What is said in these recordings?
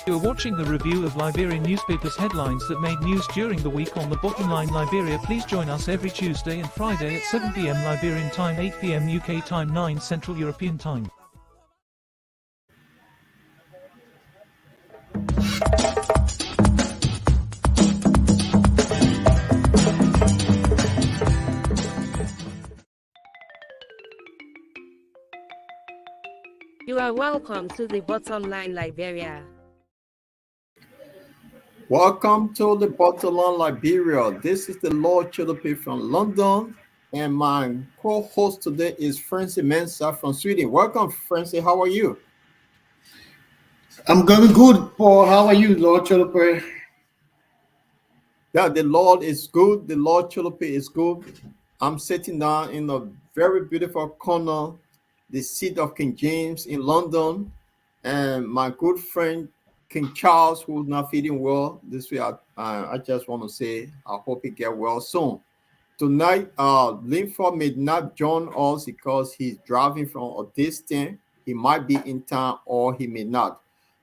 You are watching the review of Liberian newspapers' headlines that made news during the week on the Bottom Line Liberia. Please join us every Tuesday and Friday at 7 p.m. Liberian time, 8 p.m. UK time, 9 Central European time. You are welcome to the Bottom Line Liberia. Welcome to the Bottom Line Liberia. This is the Lord Chilope from London, and my co-host today is Francie Mensah from Sweden. Welcome, Francie. How are you? I'm going good, Paul. How are you, Lord Chilope? Yeah, the Lord is good. The Lord Chilope is good. I'm sitting down in a very beautiful corner, the seat of King James in London, and my good friend King Charles, who's not feeling well this week. I just want to say I hope he get well soon. Tonight, Linford may not join us because he's driving from a distance. He might be in town or he may not.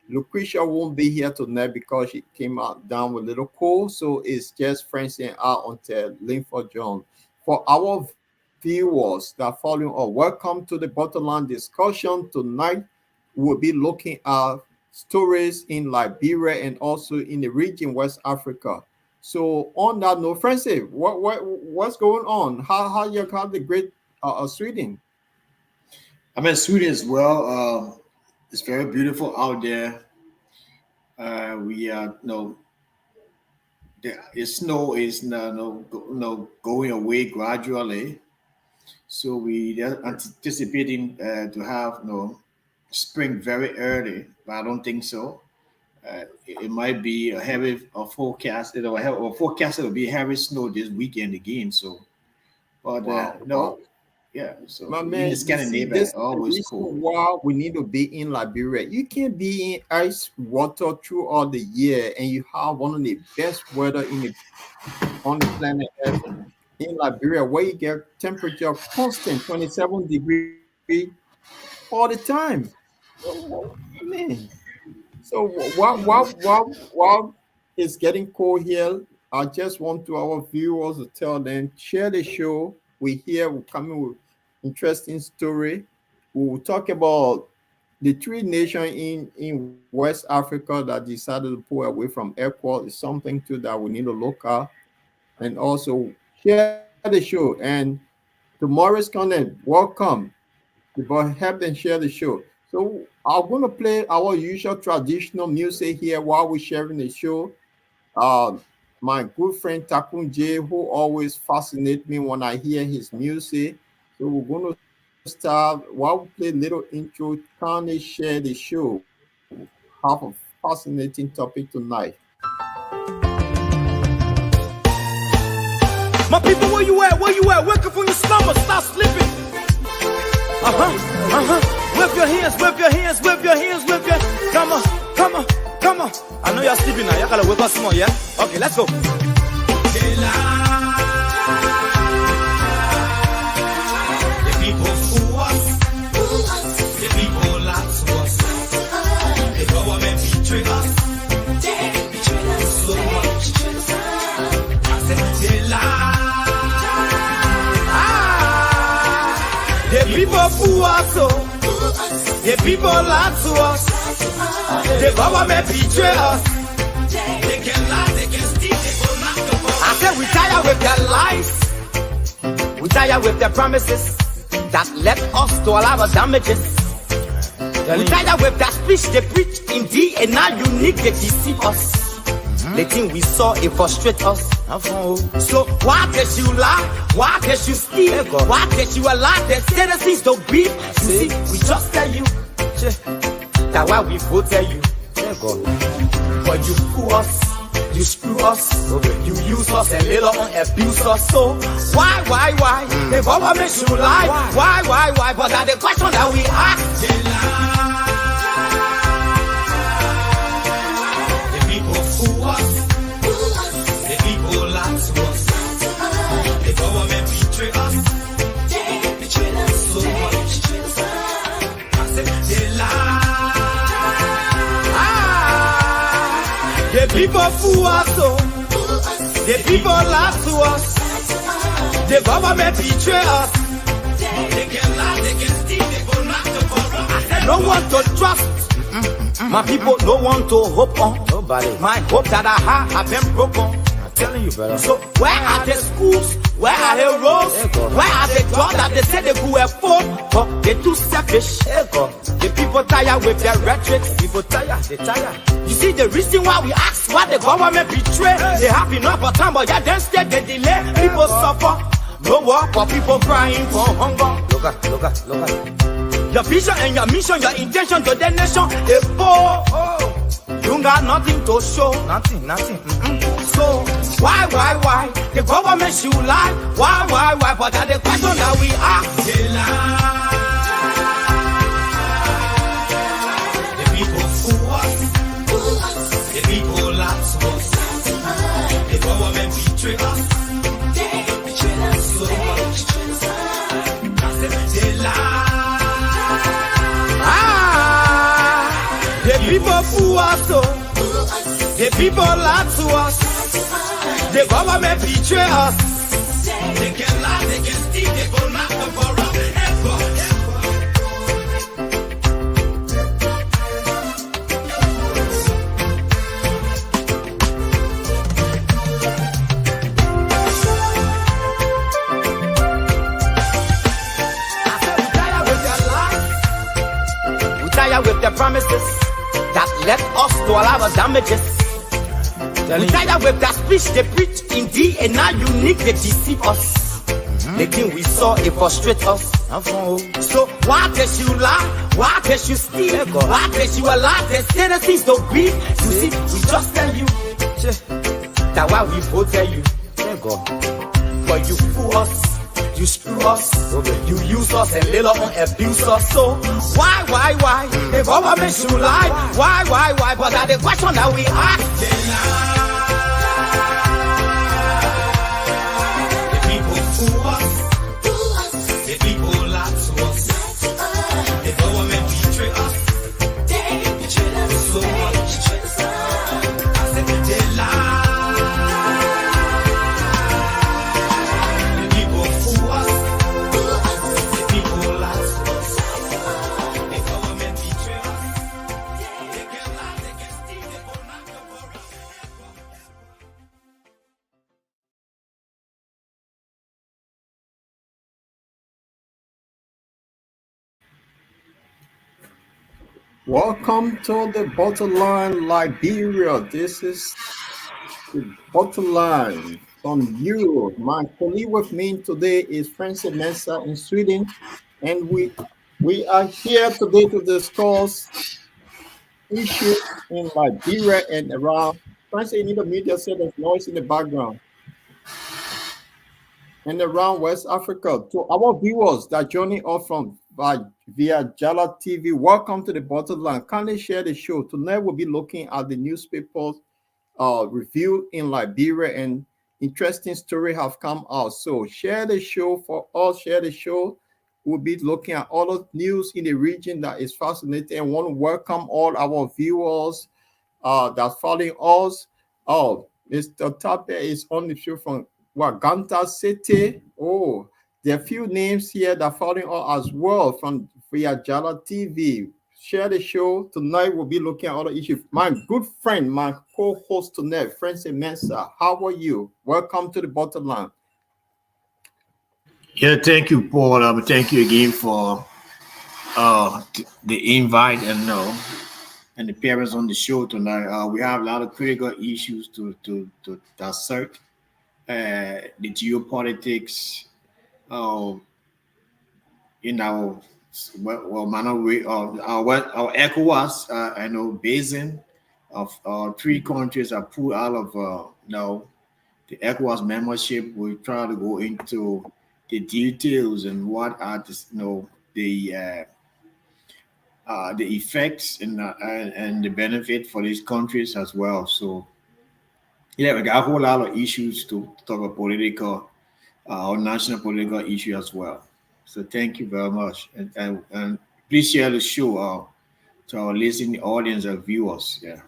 Lucretia won't be here tonight because she came out down with a little cold, so it's just Francie and I until Linford joins. For our viewers that are following us, welcome to the Bottom Line discussion. Tonight, we'll be looking at stories in Liberia and also in the region West Africa. So on that note, Francie, what's going on? How you got the great Sweden? I'm in Sweden as well. It's very beautiful out there. We are the snow is going away gradually. So we are anticipating to have spring very early, but I don't think so. It might be a heavy forecast. It'll be heavy snow this weekend again. So, but wow. Yeah. So my man, Scandinavia always cold. Wow, we need to be in Liberia. You can't be in ice water throughout the year, and you have one of the best weather on the planet Earth. In Liberia, where you get temperature constant 27 degrees all the time. Man. So while it's getting cold here, I just want to our viewers to tell them, share the show. We're coming with interesting story. We'll talk about the three nations in West Africa that decided to pull away from ECOWAS. Is something too that we need to look at. And also share the show. And tomorrow's content, welcome. But help them share the show. So I'm going to play our usual traditional music here while we're sharing the show. My good friend Takun J, who always fascinates me when I hear his music. So we're going to start while we play a little intro. Kindly share the show. Have a fascinating topic tonight. My people, where you at? Where you at? Wake up from your slumber. Stop sleeping. Whip your hands, whip your hands, whip your hands, whip your. Come on, come on, come on. I know you're sleeping now. Y'all gotta whip us more, yeah? Okay, let's go. The people fool us. The people lie to us. The government betray us. So much. I said they lie. The people fool us, the people lie to us. The government betray us. They can lie, they can steal, they will not go. I said we tired with their lies. We tired with their promises that led us to all our damages. We tired with their speech they preach indeed, and now unique they deceive us. The thing we saw, it frustrate us. So why can't you lie? Why can't you steal? Why can't you allow the citizens to beef? You see, we just tell you that's why we voted you. But you fool us, you screw us, you use us and later on abuse us. So why? The government should lie. Why? But that's the question that we ask. They lie. The people fool us. The people lie to us. The government people fool us, oh. The people lie to us. The government betray us. They can lie, they can steal, they go knock the borrow. I said no one to trust. My people no one to hope on. Nobody. My hope that I have been broken. I'm telling you, brother. So where are the schools? Where are the roads? Where are the jobs that they say they could afford? But they too selfish. The people tired with their rhetoric. People tired, they tired. You see the reason why we ask why the government betray. They have enough for time, but yeah, then stay they delay. People suffer. No work for people crying for hunger. Look at. Your vision and your mission, your intention to the nation, they poor. You got nothing to show. Nothing. So why? The government should lie. Why? But that's the question that we ask. They lie. The people fool us. The people lie to us. The government betray us. They betray us so much. They lie. The people fool us, oh. The people lie to us. The government betray us. They can lie, they can steal, they go knock the borrow. With the promises that led us to all our damages. We tired with that speech they preach indeed, and now unique they deceive us. The thing we saw it frustrate us. So why can you lie? Why can you steal? Why can you allow the citizens to be? You see, we just tell you that why we vote tell you. But you fool us. You screw us, you use us and little on abuse us. So why? The government should lie. Why? But that's the question that we ask. The people fool us. The people lie to us. The government betray us. They betray us so much. I said they lie. Welcome to the Bottom Line Liberia. This is the Bottom Line from Europe. My colleague with me today is Francis Mensah in Sweden, and we are here today to discuss issues in Liberia and around. Francis, you need to mute yourself. There's noise in the background. And around West Africa. To our viewers that are joining us from via Jala TV, welcome to the Bottom Line. Kindly share the show. Tonight we'll be looking at the newspapers review in Liberia, and interesting story have come out. So share the show for us. Share the show. We'll be looking at all the news in the region that is fascinating. And want to welcome all our viewers that following us. Mr. Tape is on the show from Ganta City. Oh, there are a few names here that following us as well from via Jala TV. Share the show. Tonight we'll be looking at other issues. My good friend, my co-host tonight, Francis Mensah. How are you? Welcome to the Bottom Line. Yeah, thank you, Paul. Thank you again for the invite and the appearance on the show tonight. We have a lot of critical issues to assert. The geopolitics, our ECOWAS, basin of 3 countries are pulled out of the ECOWAS membership. We try to go into the details and what are the effects and the benefit for these countries as well. So yeah, we got a whole lot of issues to talk about political or national political issue as well. So thank you very much, and please share the show to our listening audience and viewers. Yeah.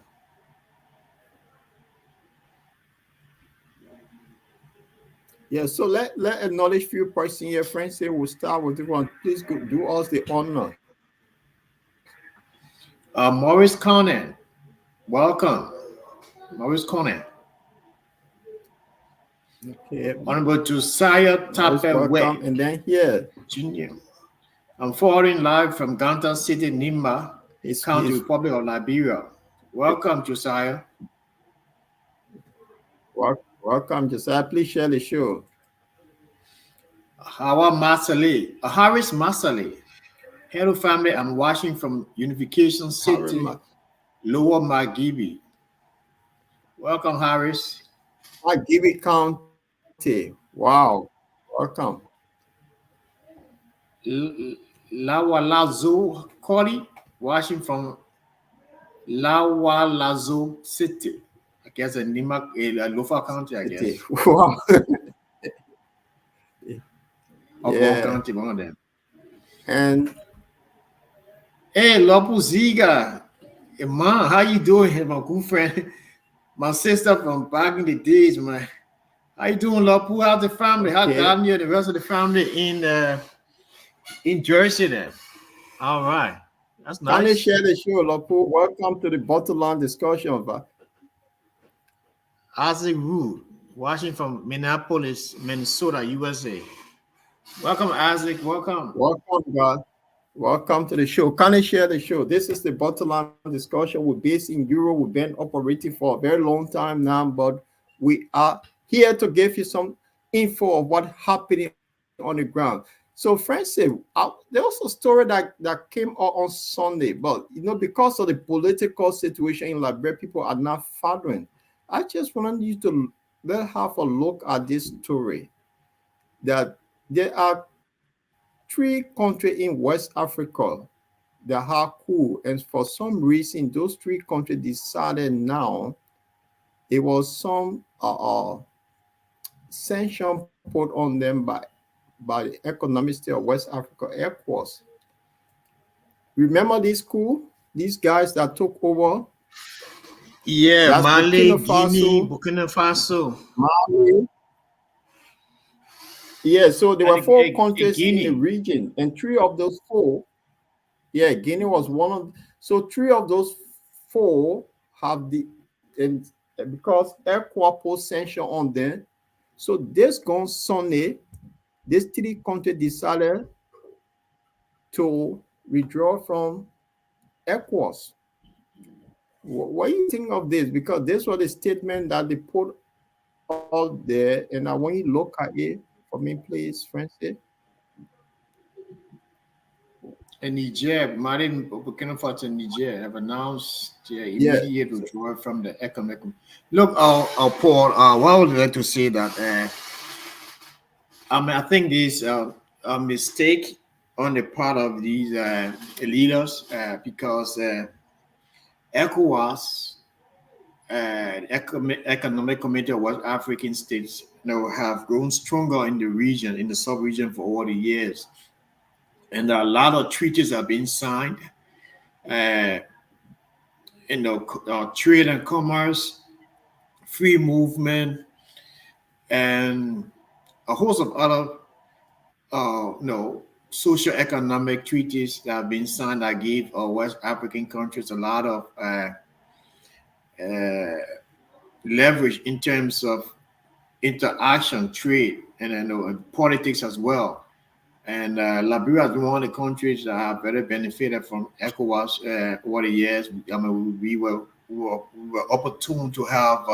Yeah, so let acknowledge few person here. Friends, say we'll start with this one. Please do us the honor. Maurice Conan, welcome. Maurice Conan. Okay. Honorable Josiah Tape Welcome. And then here, Jr. I'm forwarding live from Ganta City, Nimba, County, Republic of Liberia. Welcome, Josiah. Welcome, Josiah. Please share the show. Harris Masali. Hello, family. I'm watching from Unification City, Lower Margibi. Welcome, Harris. Margibi County. Wow. Welcome. Lawalazo Kori, watching from Lawalazo City. I guess in Lofa County, I guess. Wow. Yeah. County, one of them. And hey, Lopu Ziga. Hey, man, how you doing? My good friend, my sister from back in the days, man. How you doing, Lopu? How's the family? How God you and the rest of the family in Jersey then? All right. That's nice. Kindly share the show, Lopu. Welcome to the bottom line discussion. Isaac Rood, watching from Minneapolis, Minnesota, USA. Welcome, Isaac. Welcome. Welcome, God. Welcome to the show. Kindly share the show. This is the bottom line discussion. We're based in Europe. We've been operating for a very long time now, but we are here to give you some info of what's happening on the ground. So, friends, there was a story that came out on Sunday, but because of the political situation in Liberia, people are not following. I just wanted you to have a look at this story. That there are 3 countries in West Africa that are cool, and for some reason, those 3 countries decided now it was some sanction put on them by the Economic State of West Africa, ECOWAS. Remember this coup? These guys that took over? Yeah, Mali, Guinea, Burkina Faso. Mali. Yeah, so there were 4 countries in the region, and 3 of those 4, Guinea was one of. So 3 of those 4 have because ECOWAS put sanction on them. So this gone Sunday, these 3 countries decided to withdraw from ECOWAS. What do you think of this? Because this was a statement that they put out there, and I want you to look at it for me, please, Francis. And Niger, Martin Burkina Faso and Niger have announced immediate withdrawal from the economic. Look, Paul, what I would like to say that I think this a mistake on the part of these leaders because ECOWAS, Economic Committee of West African States, have grown stronger in the region, in the sub-region for all the years. And a lot of treaties have been signed, trade and commerce, free movement, and a host of other socio-economic treaties that have been signed that gave West African countries a lot of leverage in terms of interaction, trade, and politics as well. And Liberia is one of the countries that have very benefited from ECOWAS over the years. I mean, we were opportune to have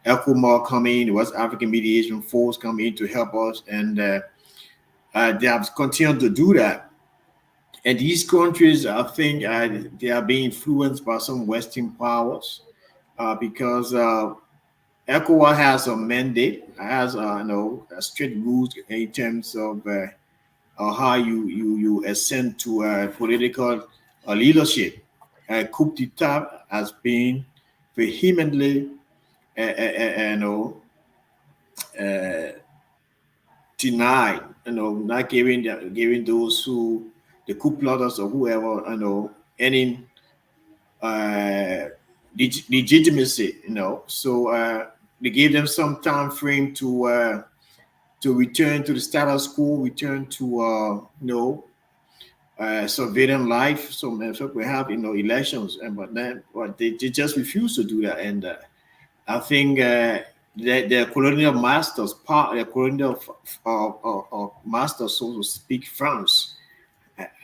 ECOMOG come in, the West African Mediation Force come in to help us, and they have continued to do that. And these countries, I think, they are being influenced by some Western powers because ECOWAS has a mandate, has strict rules in terms of how you ascend to political leadership. Coup d'etat has been vehemently denied, not giving those who the coup plotters or whoever, any legitimacy, So they gave them some time frame to to return to the status quo, return to civilian life. So we have elections, but they just refuse to do that. And I think the colonial masters, masters, so to speak, France,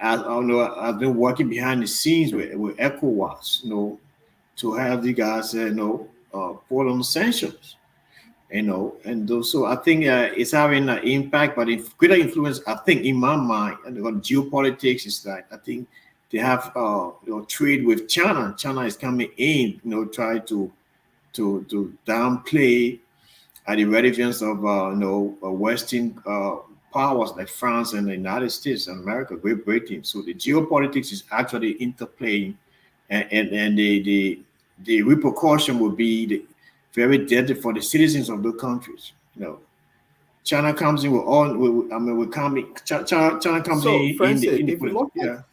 I've been working behind the scenes with ECOWAS, to have the guys, put on sanctions, and so I think it's having an impact, but greater influence, I think, in my mind, and geopolitics is that I think they have trade with China. China is coming in, try to downplay the relevance of Western powers like France and the United States and America, Great Britain. So the geopolitics is actually interplaying, and the repercussion will be very deadly for the citizens of those countries. China comes in with all. We're coming. China comes So, in. Francis, In the if you look at-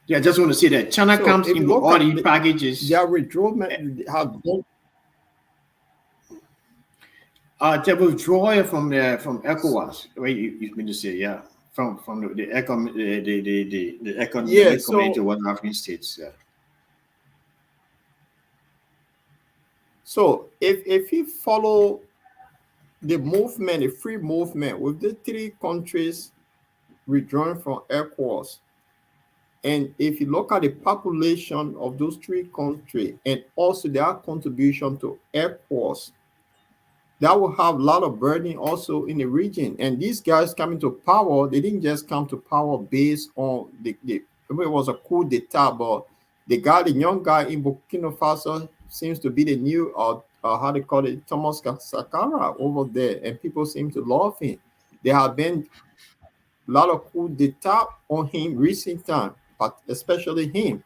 Yeah, I just want to say that China So, comes if in you with look all at these packages. their withdrawal have done. The withdrawal from ECOWAS. Wait, you mean to say, yeah, from the economic Yeah, so- community of West African states. Yeah. So if you follow the movement, the free movement, with the three countries withdrawing from ECOWAS, and if you look at the population of those three countries and also their contribution to ECOWAS, that will have a lot of burden also in the region. And these guys coming to power, they didn't just come to power based on it was a coup d'etat, but the young guy in Burkina Faso seems to be the new, how they call it, Thomas Sankara over there, and people seem to love him. There have been a lot of coup d'etat on him recent time, but especially him.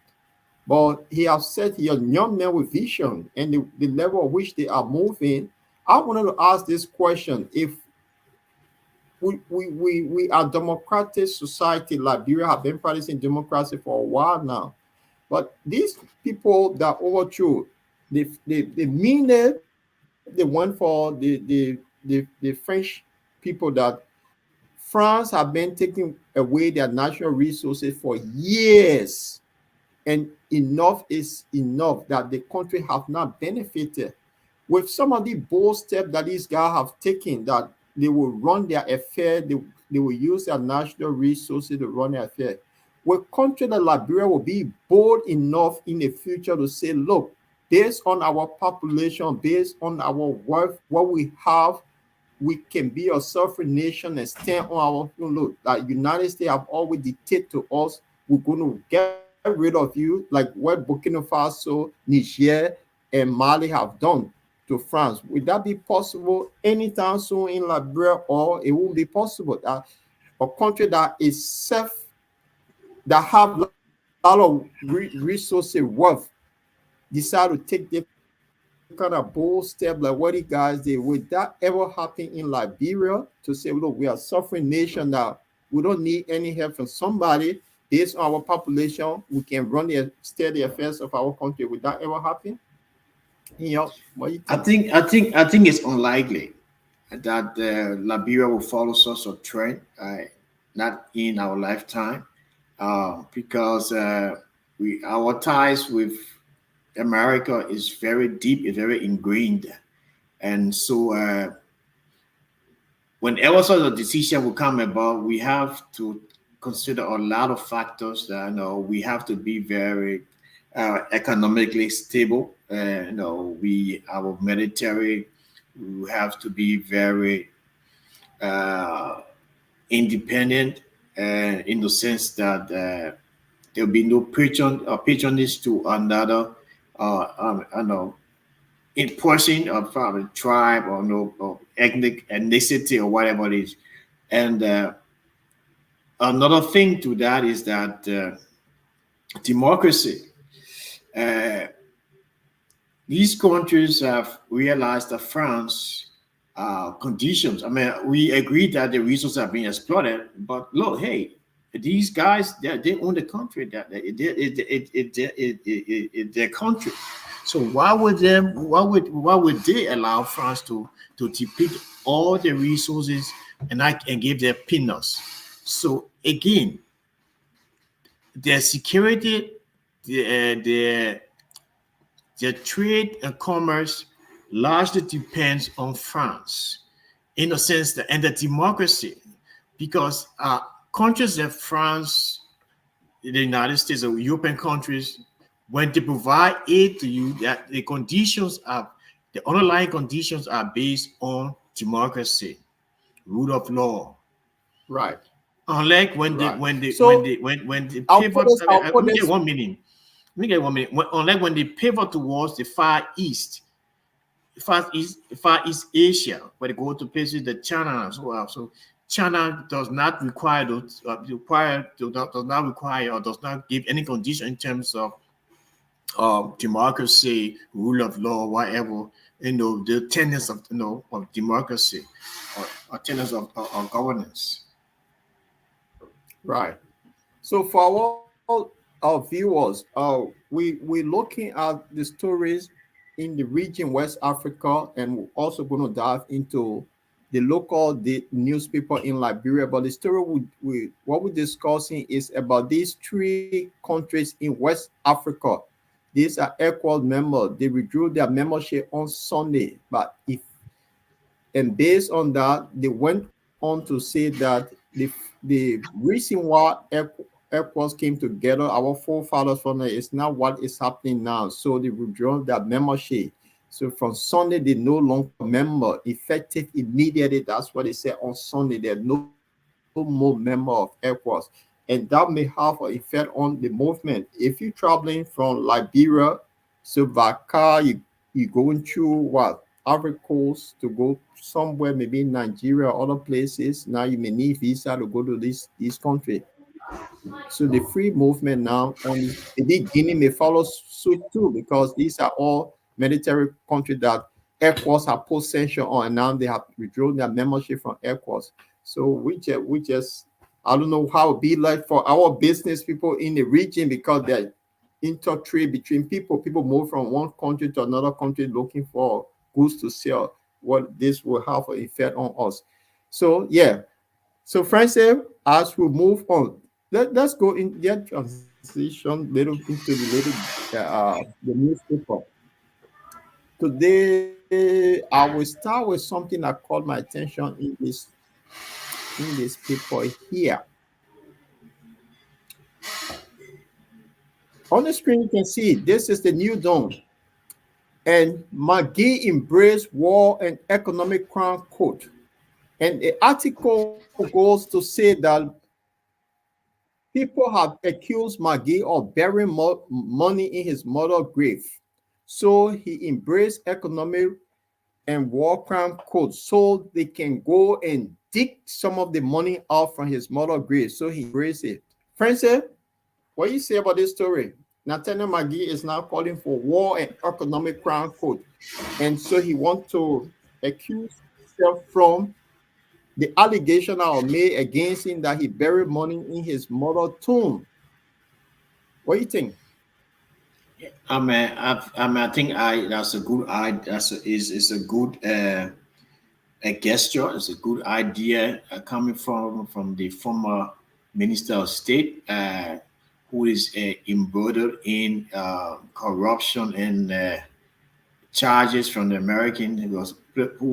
But he has said he is a young man with vision, and the level at which they are moving. I wanted to ask this question: if we are democratic society, Liberia have been practicing democracy for a while now, but these people that overthrew, they mean it. They went for the French people that France have been taking away their natural resources for years, and enough is enough that the country have not benefited. With some of the bold steps that these guys have taken, that they will run their affair, they will use their national resources to run their affair. With country like Liberia will be bold enough in the future to say, look, based on our population, based on our worth, what we have, we can be a sovereign nation and stand on our own. Look, like United States have always dictated to us, we're going to get rid of you, like what Burkina Faso, Niger, and Mali have done to France. Would that be possible anytime soon in Liberia, or it won't be possible that a country that is self, that have a lot of resources worth, decide to take the kind of bold step like what you guys did? Would that ever happen in Liberia, to say, look, we are a suffering nation now, we don't need any help from somebody, based on our population, we can run the steady affairs of our country? Would that ever happen? What you think? I think it's unlikely that Liberia will follow such a trend, not in our lifetime, because our ties with America is very deep, it's very ingrained, and so whenever such a decision will come about, we have to consider a lot of factors. That we have to be very economically stable. Our military, we have to be very independent, in the sense that there will be no patronage to another, in person or from a tribe or ethnicity or whatever it is. And another thing to that is that democracy. These countries have realized that France conditions. I mean, we agree that the resources are being exploited, but look, hey, these guys, they own the country. That it's their country. So why would they allow France to deplete all the resources and give them peanuts? So again, their security, their trade and commerce largely depends on France, in a sense, and the democracy, because countries like France, the United States, or European countries, when they provide aid to you, that the underlying conditions are based on democracy, rule of law. Right. Unlike when Right. they So, I'll pivot. put this. I'll Let put me get this. 1 minute. Let me get 1 minute. Unlike when they pivot towards the Far East Asia, where they go to places that China and so on. So China does not require does not require or does not give any condition in terms of democracy, rule of law, whatever, the tenets of of democracy or tenets of governance. Right. So for our viewers, we're looking at the stories in the region West Africa, and we're also going to dive into the newspaper in Liberia. But the story what we're discussing is about these three countries in West Africa. These are ECOWAS members. They withdrew their membership on Sunday, and based on that, they went on to say that the reason why ECOWAS came together, our forefathers from there, is not what is happening now. So they withdraw their membership. So from Sunday, they no longer member, effective immediately. That's what they said on Sunday. They're no more member of ECOWAS. And that may have an effect on the movement. If you're traveling from Liberia to Dakar, you're going through what? Ivory Coast to go somewhere, maybe in Nigeria or other places. Now you may need visa to go to this country. So the free movement now, maybe Guinea may follow suit too, because these are all military countries that ECOWAS have put sanction on, and now they have withdrawn their membership from ECOWAS. So we just I don't know how it be like for our business people in the region, because they're intertrade between people. People move from one country to another country looking for goods to sell. What this will have an effect on us. So yeah. So Francis, as we move on, let's go in that transition little into the newspaper. Today I will start with something that caught my attention in this paper here. On the screen, you can see this is the New Dawn. And Magui embraced war and economic crime quote. And the article goes to say that people have accused Magui of burying money in his mother's grave. So he embraced economic and war crime code so they can go and dig some of the money out from his mother's grave. So he embraced it. Francis, what do you say about this story? Nathaniel Magui is now calling for war and economic crime code. And so he wants to accuse himself from the allegation that are made against him that he buried money in his mother's tomb. What do you think? I think that's a good idea. It's a good a gesture. It's a good idea coming from the former Minister of State, who is embroiled in corruption and charges from the Americans, who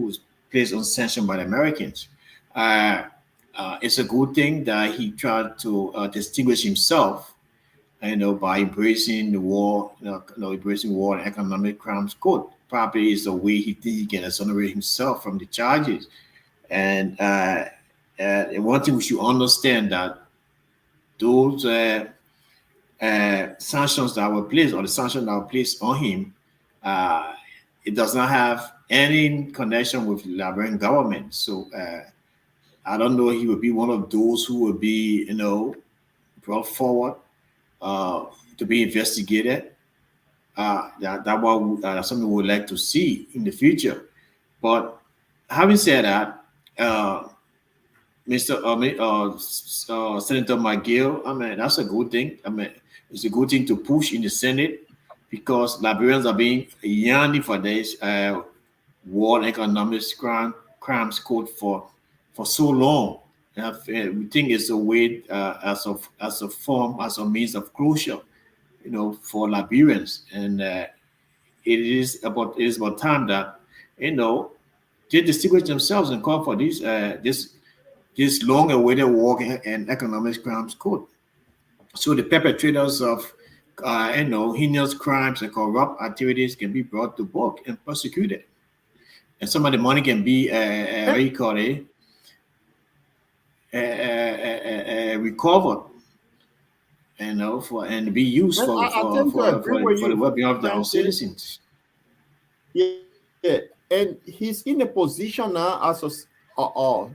was placed on sanction by the Americans. It's a good thing that he tried to distinguish himself, by embracing the war, embracing war and economic crimes code. Probably is the way he thinks he can exonerate himself from the charges. And one thing we should understand that those sanctions that were placed, or the sanctions that were placed on him, it does not have any connection with the Liberian government. So I don't know if he would be one of those who would be, brought forward to be investigated. That's something we would like to see in the future. But having said that, Senator McGill, that's a good thing. It's a good thing to push in the Senate, because Liberians are being yearning for this World Economic Crimes Code for so long. We think it's a way as a form, as a means of closure, for Liberians, and it is about time that they distinguish themselves and call for this long-awaited War and Economic Crimes Code. So the perpetrators of heinous crimes and corrupt activities can be brought to book and prosecuted, and some of the money can be what you call it, recovered, and be used for the well-being of their citizens. Yeah, and he's in a position now as a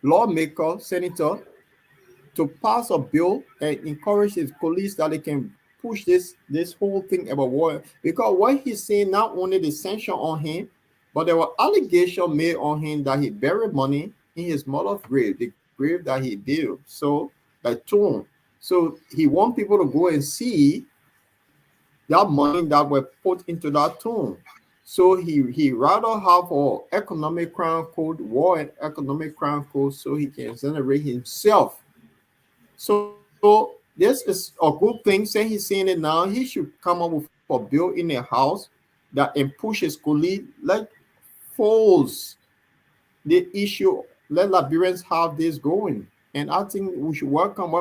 lawmaker, senator, to pass a bill and encourage his colleagues that they can push this whole thing about war. Because what he's saying, not only the sanction on him, but there were allegations made on him that he buried money in his mother's grave, the grave that he built, so the tomb. So he wants people to go and see that money that were put into that tomb. So he rather have an economic crime code, war and economic crime code, so he can generate himself. So this is a good thing. Say he's saying it now. He should come up with a bill in a house that and push his colleague, like force the issue. Let Liberians have this going. And I think we should welcome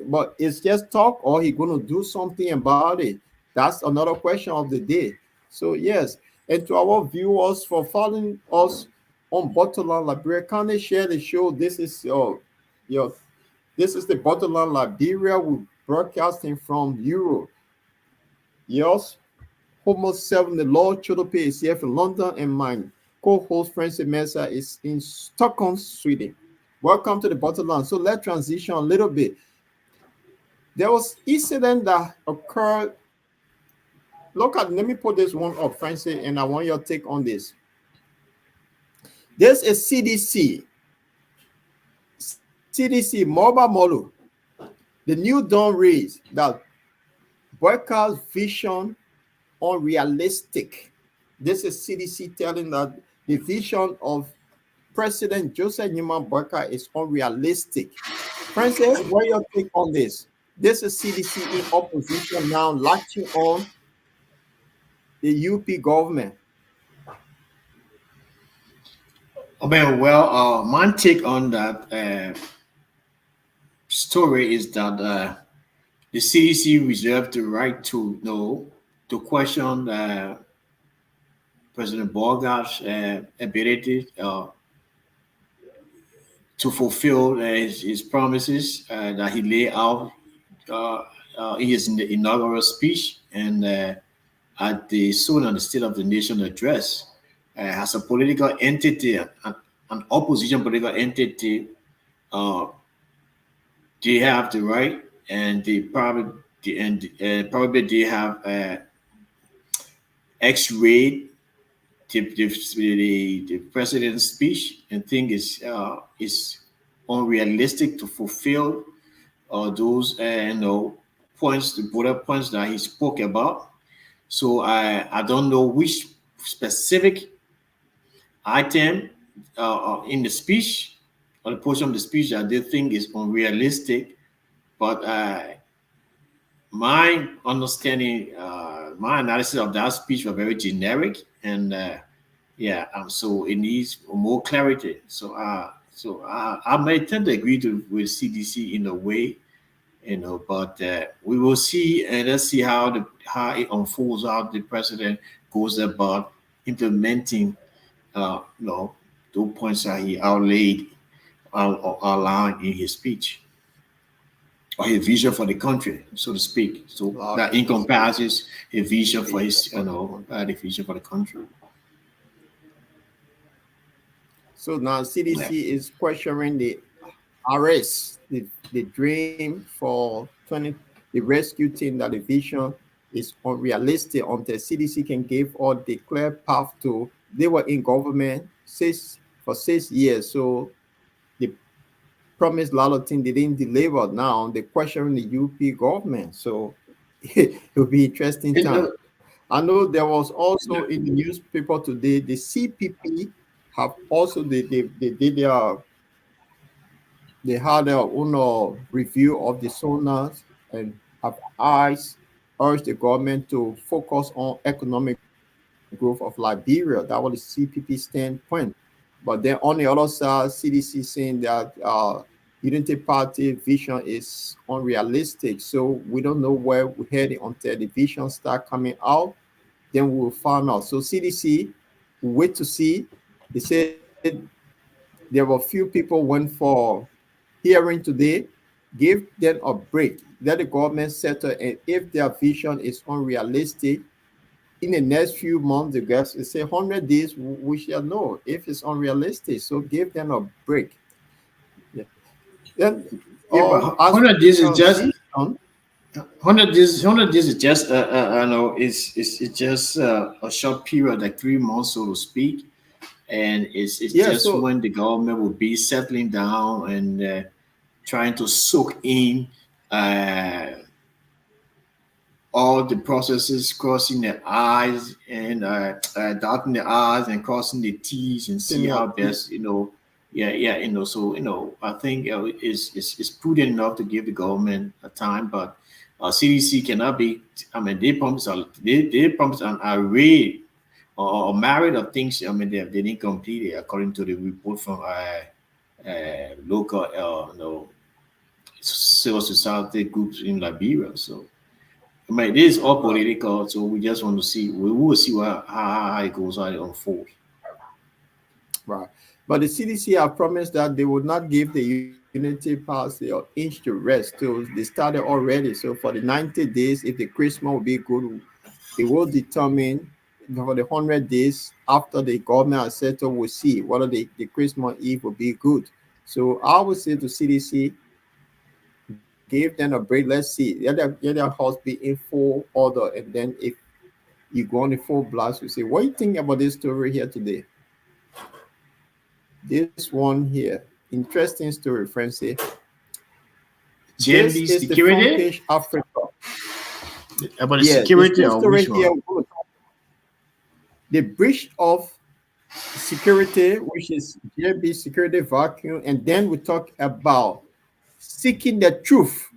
but it's just talk, or he going to do something about it. That's another question of the day. So yes, and to our viewers for following us on Bottomland Liberia, kindly share the show. This is this is the Bottomland Liberia. We're broadcasting from Europe. Yes, Homo 7, the Lord Chodope is here from London, and my co-host Francis Mesa is in Stockholm, Sweden. Welcome to the Bottomland. So let's transition a little bit. There was incident that occurred. Let me put this one up, Francis, and I want your take on this. There's a CDC Mobile Molo, the new dawn rays that broadcast vision unrealistic. This is CDC telling that the vision of President Joseph Newman Burka is unrealistic. Francis, what your take on this? This is CDC in opposition now, latching on the UP government. Well, my take on that story is that the CDC reserved the right to question President Burka's ability to fulfill his promises that he laid out in his inaugural speech and at the Soul and the State of the Nation address. As a political entity, an opposition political entity, they have the right, and they probably they have X-rayed the president's speech and think is unrealistic to fulfill those points, the bullet points that he spoke about. So I don't know which specific item in the speech or the portion of the speech that they think is unrealistic, but my understanding, my analysis of that speech was very generic, and so it needs more clarity. So I may tend to agree with CDC in a way, but we will see, and let's see how it unfolds, how the president goes about implementing those points that he outlined in his speech, or his vision for the country, so to speak. So that encompasses a vision for his, the vision for the country. So now CDC is questioning the arrest, the dream for the rescue team, that the vision is unrealistic until CDC can give all the clear path to. They were in government for 6 years, so they promised a lot of things they didn't deliver. Now they're questioning the UP government, so it will be interesting time. I know there was also in the newspaper today, the CPP have also they did their they had their own review of the sonars and have urged the government to focus on economic growth of Liberia. That was the CPP standpoint. But then on the other side, CDC saying that Unity Party vision is unrealistic. So we don't know where we're heading until the vision start coming out. Then we will find out. So CDC, we wait to see. They said there were a few people went for hearing today. Give them a break. Let the government settle. And if their vision is unrealistic, in the next few months, the guys will say 100 days, we shall know if it's unrealistic. So give them a break. Yeah. Then, but 100 days is just 100 days. 100 days is just I know it's just a short period, like 3 months, so to speak, and it's just so, when the government will be settling down and trying to soak in all the processes, crossing the I's and dotting the I's and crossing the T's, and see how best, So, I think it's prudent enough to give the government a time, but CDC cannot be. I mean, they promised an array or myriad of things. I mean, they didn't complete it according to the report from local, civil society groups in Liberia. So, I mean, this is all political. So we just want to see. We will see how it goes, how it unfolds. Right. But the CDC have promised that they would not give the Unity Party an inch to rest. So they started already. So for the 90 days, if the Christmas will be good, it will determine for the 100 days after the government has settled, we'll see whether the Christmas Eve will be good. So I would say to CDC, give them a break. Let's see. Let their house be in full order. And then if you go on the full blast, you say, what do you think about this story here today? This one here, interesting story, friends. Here. GMB security, the Africa. About the security or which one? The breach of security, which is GMB security vacuum, and then we talk about seeking the truth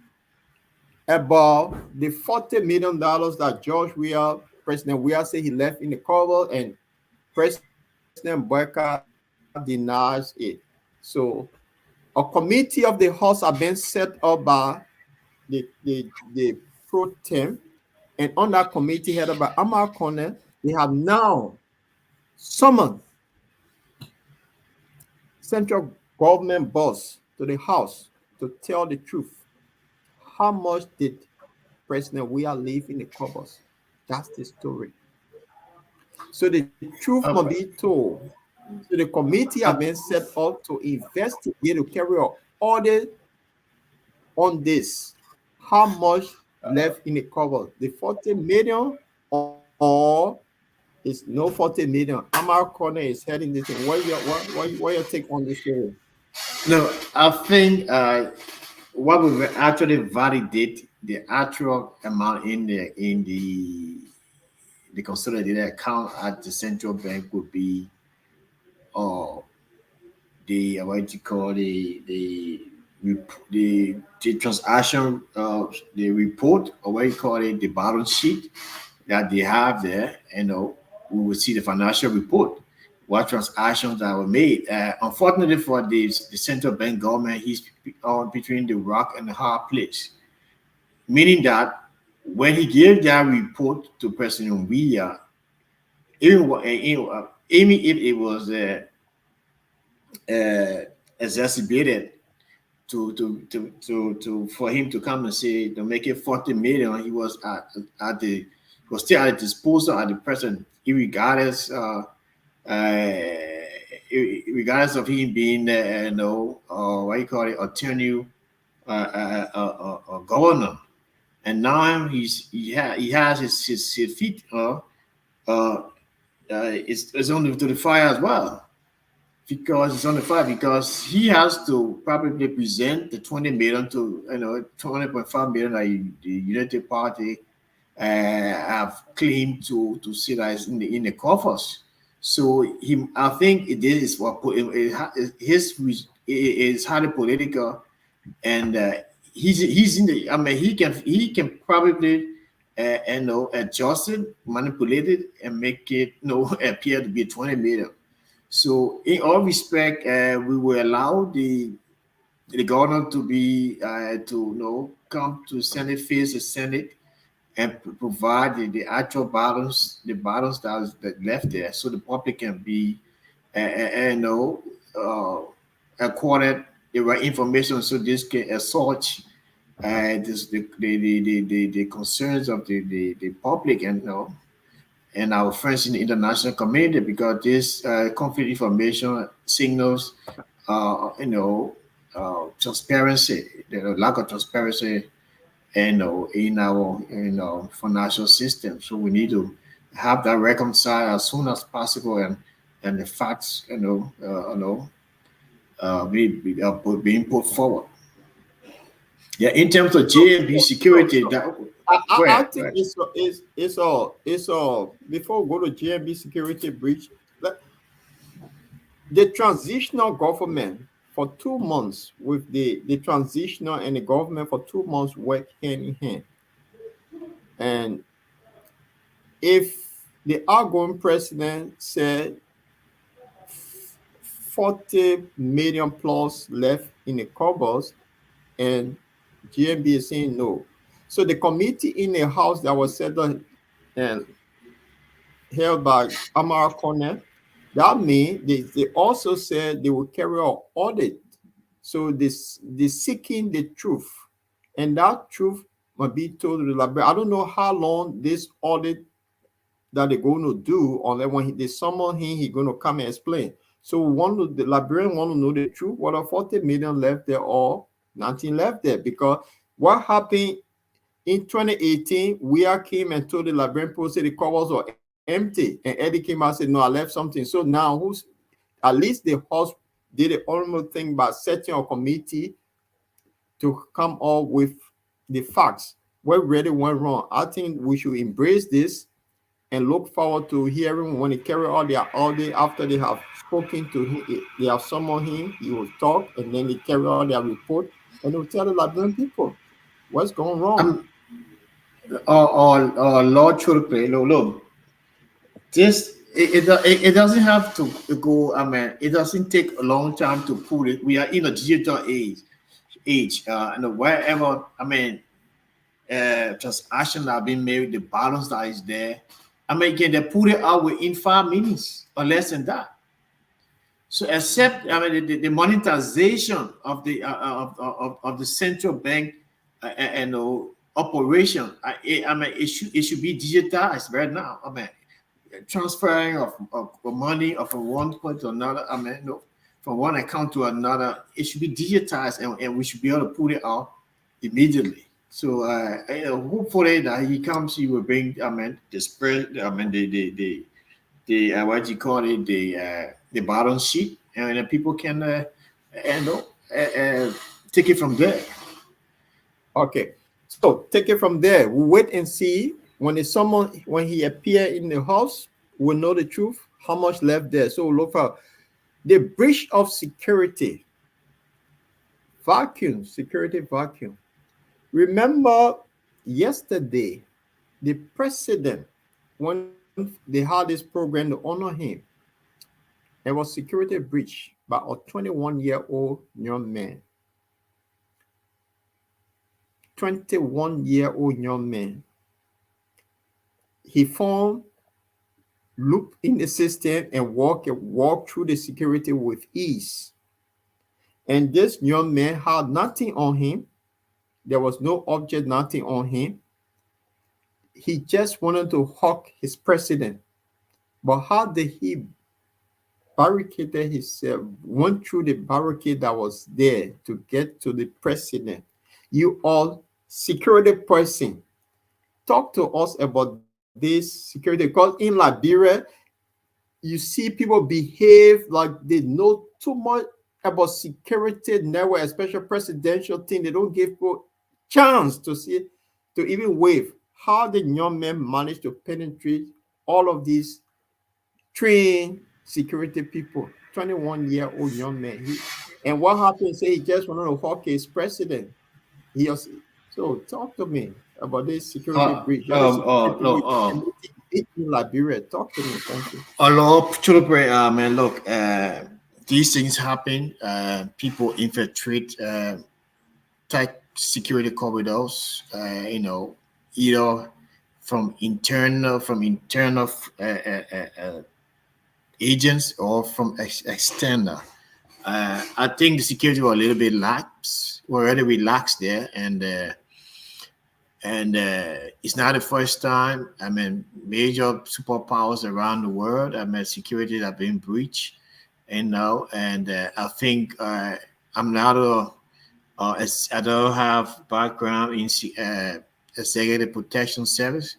about the $40 million that President Weah said he left in the cover, and President Boyka denies it. So a committee of the House have been set up by the pro tem, and on that committee headed by Amar Corner, they have now summoned central government boss to the House to tell the truth. How much did President Weah leave in the cupboards? That's the story. So the truth must be told. So the committee have been set up to investigate, to carry out audit on this. How much left in the cupboard? The 40 million or is no 40 million? Amar Corner is heading this thing. What your take on this story? No, I think what we will actually validate the actual amount in the consolidated account at the central bank would be the what you call the transaction the report, or what you call it, the balance sheet that they have there. We will see the financial report, what transactions that were made. Unfortunately for the central bank government, he's between the rock and the hard place, meaning that when he gave that report to President Weah, even if it was exacerbated to for him to come and say to make it 40 million, he was still at the disposal at the present, regardless of him being what you call it, attorney governor. And now he has his feet it's on the fire as well, because it's on the fire because he has to probably present the 20 million to 20.5 million that the Unity Party have claimed to see that it's in the coffers. So I think this is what put his is highly political, and he's in the. I mean, he can probably adjust it, manipulate it, and make it appear to be 20 million. So in all respect, we will allow the governor to be come to Senate, face the Senate, and provide the actual balance, that left there, so the public can be accorded the right information, so this can assuage the concerns of the public and our friends in the international community, because this conflict information signals transparency, the lack of transparency in our financial system. So we need to have that reconciled as soon as possible, and the facts being put forward. Yeah, in terms of JMB security, I think it's all before we go to JMB security breach. The transitional government for 2 months, with the transitional and the government for 2 months work hand in hand. And if the outgoing president said 40 million plus left in the cupboards, and GMB is saying no. So the committee in the House that was set up and held by Amara Cornell, that means they also said they will carry out audit. So they seeking the truth, and that truth must be told to the librarian. I don't know how long this audit that they're going to do, unless when they summon him, he's going to come and explain. So the librarian want to know the truth, whether 40 million left there or nothing left there. Because what happened in 2018, we came and told the librarian posted the covers were empty, and Eddie came out and said, no, I left something. So now at least the House did the almost thing by setting a committee to come up with the facts. What really went wrong? I think we should embrace this and look forward to hearing when they carry out their audit. After they have spoken to him, they have summoned him, he will talk, and then they carry out their report, and they will tell the Liberian people what's going wrong. Lord Chulpe, look, this it doesn't have to go. I mean, it doesn't take a long time to put it. We are in a digital age, and wherever transactions are being made, the balance that is there. I mean, can they put it out within 5 minutes or less than that? So, except the monetization of the central bank operation, it should be digitized right now. I mean, transferring of money from one point to another. From one account to another, it should be digitized, and we should be able to put it out immediately. So hopefully that he comes, he will bring the spread, the what you call it, the balance sheet, and then people can take it from there. Okay, so take it from there. We'll wait and see when he appear in the House, we'll know the truth, how much left there. So look for the breach of security security vacuum. Remember yesterday, the president, when they had this program to honor him, there was security breach by a 21-year-old young man. 21-year-old young man. He found loop in the system and walk through the security with ease. And this young man had nothing on him. There was no object, nothing on him. He just wanted to hug his president. But how did he barricade himself, went through the barricade that was there to get to the president? You all security person, talk to us about this security, because in Liberia, you see people behave like they know too much about security network, especially presidential thing. They don't give people chance to even wave. how the young men managed to penetrate all of these trained security people, 21-year-old young man. And what happened? Say he just wanted to hawk his president. So talk to me about this security breach. That is security breach in Liberia. Talk to me. Thank you. Man, look, these things happen. People infiltrate tight security corridors. Either from internal agents or from external. I think the security were a little bit lax. We're already relaxed there, and it's not the first time. I mean, major superpowers around the world, security have been breached, and I think I'm not I don't have background in executive protection service.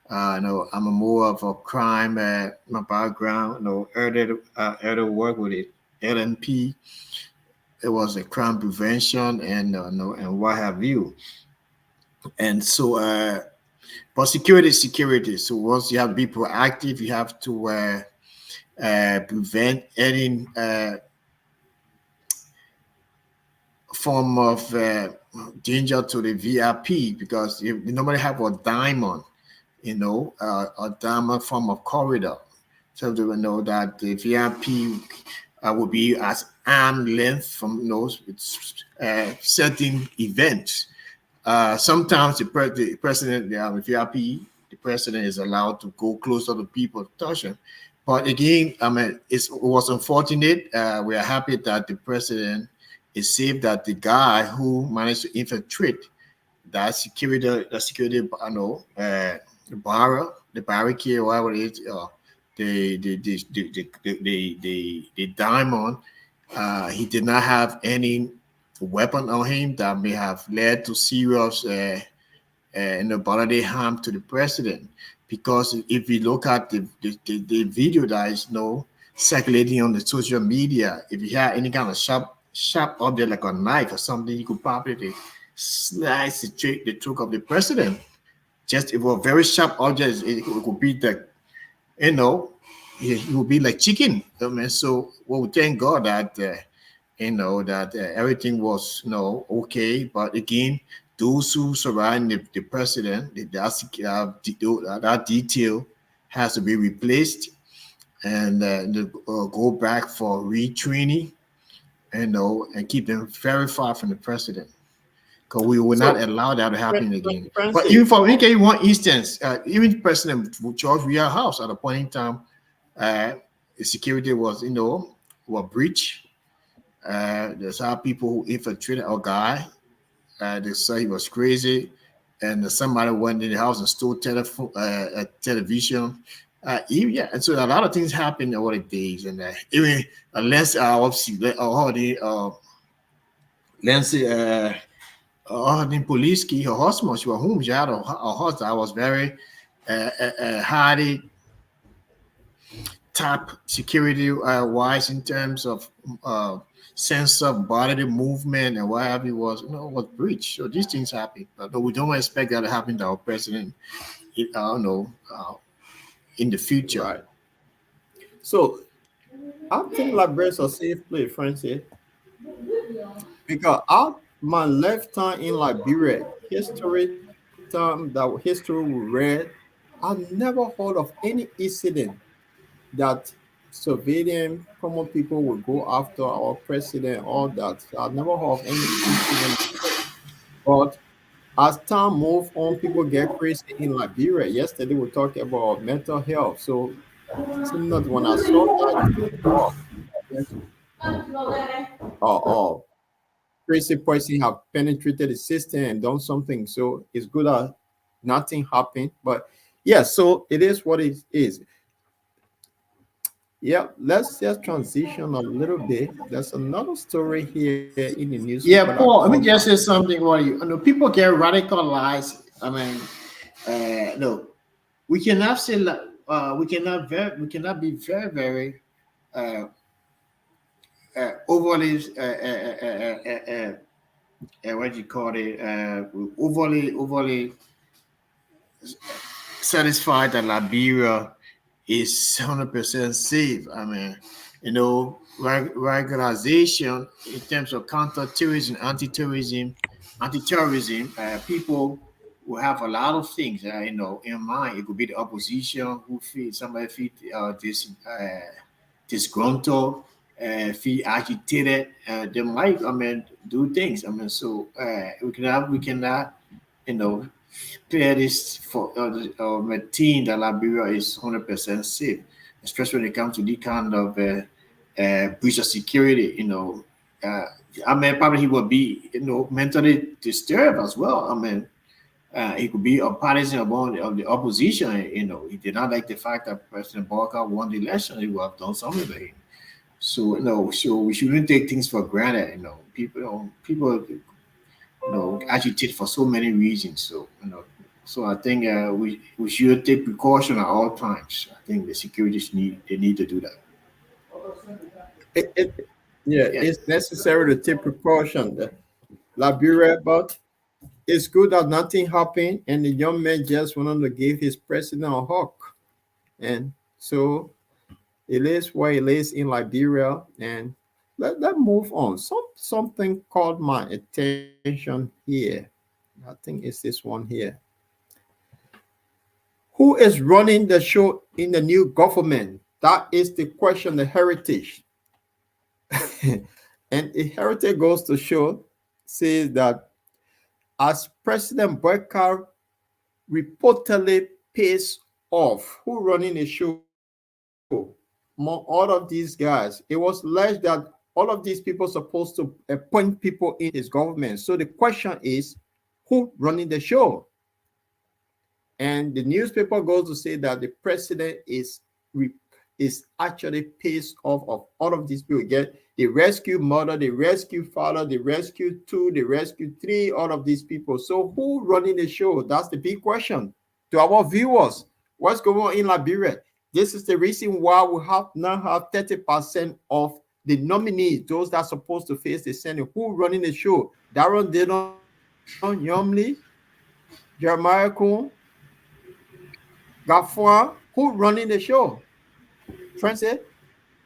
No, I'm more of a crime. My background, earlier work with it, LNP. It was a crime prevention and what have you. And so, but security is security. So once you have to be proactive, you have to prevent any form of danger to the VIP, because you normally have a diamond, a diamond form of corridor. So they will know that the VIP will be at arm's length from those certain events. Sometimes the president, the VIP, the president is allowed to go closer to people to touch him. But again, it was unfortunate. We are happy that the president is safe, that the guy who managed to infiltrate that security, the barricade, or whatever it is, the diamond, he did not have any weapon on him that may have led to serious bodily harm to the president. Because if you look at the video that is circulating on the social media, if you have any kind of sharp object like a knife or something, you could probably slice the throat of the president. Just if a very sharp object, it could be it would be like chicken. So we thank God that everything was okay. But again, those who surround the president, that detail has to be replaced and go back for retraining, and keep them very far from the president, because we will not allow that to happen again. But even for one instance, even President George Weah House at a point in time, the security was breached. There's how people who infiltrated a guy. They say he was crazy, and somebody went in the house and stole television. And so a lot of things happen over the days, and even unless obviously Nancy Poliski, her husband, she was home. She had a husband that was very highly top security wise in terms of sense of bodily movement and what have you, was breached. So these things happen, but we don't expect that to happen to our president. In the future. Right. So I think Liberia is a safe place, Francis, because my lifetime in Liberia, history we read, I never heard of any incident that civilian common people would go after our president, all that. So I never heard of any incident. But as time moves on, people get crazy in Liberia. Yesterday we talked about mental health. So similar to when I saw that, crazy person have penetrated the system and done something. So it's good that nothing happened. But yeah, so it is what it is. Yeah, let's just transition a little bit. There's another story here in the news. Yeah, Paul, let me just say something about you. People get radicalized. No, we cannot say we cannot be very, very overly what do you call it? Overly satisfied that Liberia is 100% safe. I mean, you know, regularization in terms of counter-terrorism, anti-terrorism, people will have a lot of things, you know, in mind. It could be the opposition who feel somebody feel disgruntled, feel agitated. They might, I mean, do things. I mean, so we cannot, you know, clear this for a team that Liberia is 100% safe, especially when it comes to the kind of breach of security. You know, I mean, probably he will be, you know, mentally disturbed as well. I mean, he could be a partisan of the opposition. You know, he did not like the fact that President Barker won the election. He would have done something to him. So, you know, so we shouldn't take things for granted. You know, people agitate for so many reasons. So, you know, so I think we should take precaution at all times. I think the securities need to do that. It's necessary to take precaution, Liberia, but it's good that nothing happened, and the young man just wanted to give his president a hug, and so it is where it is in Liberia, and let's move on. Something caught my attention here. I think it's this one here. Who is running the show in the new government? That is the question, the heritage. And the heritage goes to show, says that as President Barker reportedly pays off, who running the show? Among all of these guys, it was alleged that all of these people are supposed to appoint people in his government. So the question is, who running the show? And the newspaper goes to say that the president is actually pays off of all of these people. Get the rescue mother, the rescue father, the rescue 2, the rescue 3, all of these people. So who running the show? That's the big question to our viewers. What's going on in Liberia? This is the reason why we now have 30% of the nominees, those that are supposed to face the Senate. Who running the show? Darren Dillon, Yomli, Jeremiah Kuhn, Gafwa. Who running the show? Francis,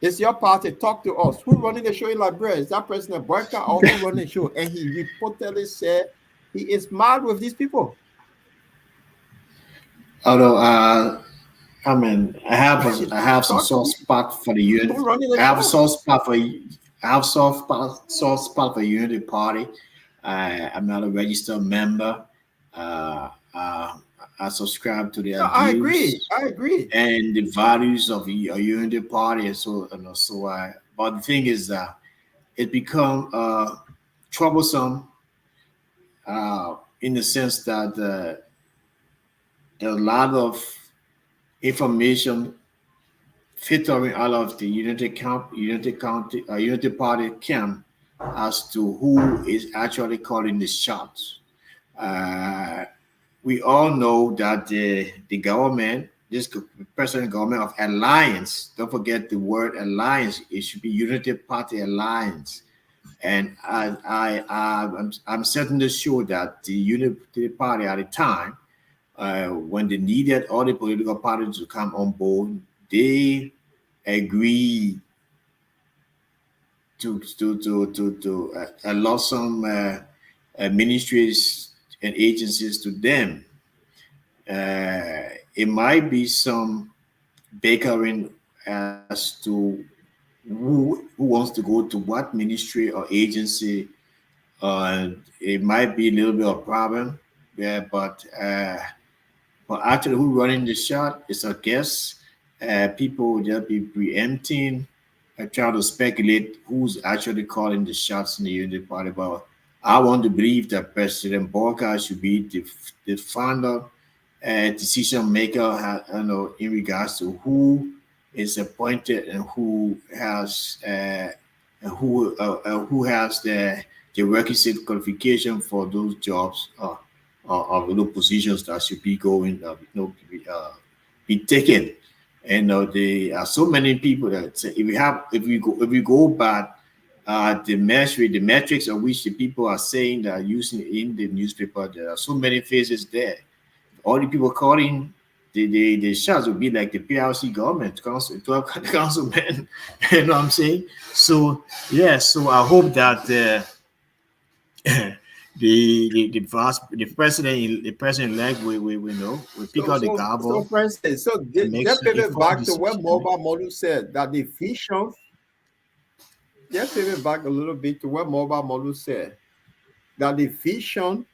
it's your party. Talk to us. Who running the show in Liberia? Is that President Barker or who running the show? And he reportedly said he is mad with these people. Although, I mean, I have some soft spot for the unity. I have a soft spot for the Unity Party. I'm not a registered member. I subscribe to their views. I agree. And the values of a Unity Party. So but the thing is that it become troublesome in the sense that there are a lot of information filtering out of the Unity Party camp as to who is actually calling the shots. We all know that the government, this present government of alliance, don't forget the word alliance, it should be Unity Party Alliance. And I'm certainly sure that the Unity Party at the time, when they needed all the political parties to come on board, they agreed to allot some ministries and agencies to them. It might be some bickering as to who wants to go to what ministry or agency. It might be a little bit of a problem, but actually who running the shot is a guess. People will just be preempting, trying to speculate who's actually calling the shots in the Unity Party. But I want to believe that President Barker should be the final decision maker, in regards to who is appointed and who has the requisite qualification for those jobs or those positions that should be going, be taken. And there are so many people that say if we go back. The metrics of which the people are saying that are using in the newspaper, there are so many faces there. all the people calling the shots would be like the PRC government, council, 12 councilmen. You know what I'm saying? So yeah, so I hope that the president elect we know we pick out the gavel. So for instance, so let's pivot back to what Mobile Model said, that the vision. Let's pivot back a little bit to what Mobile Model said, that the vision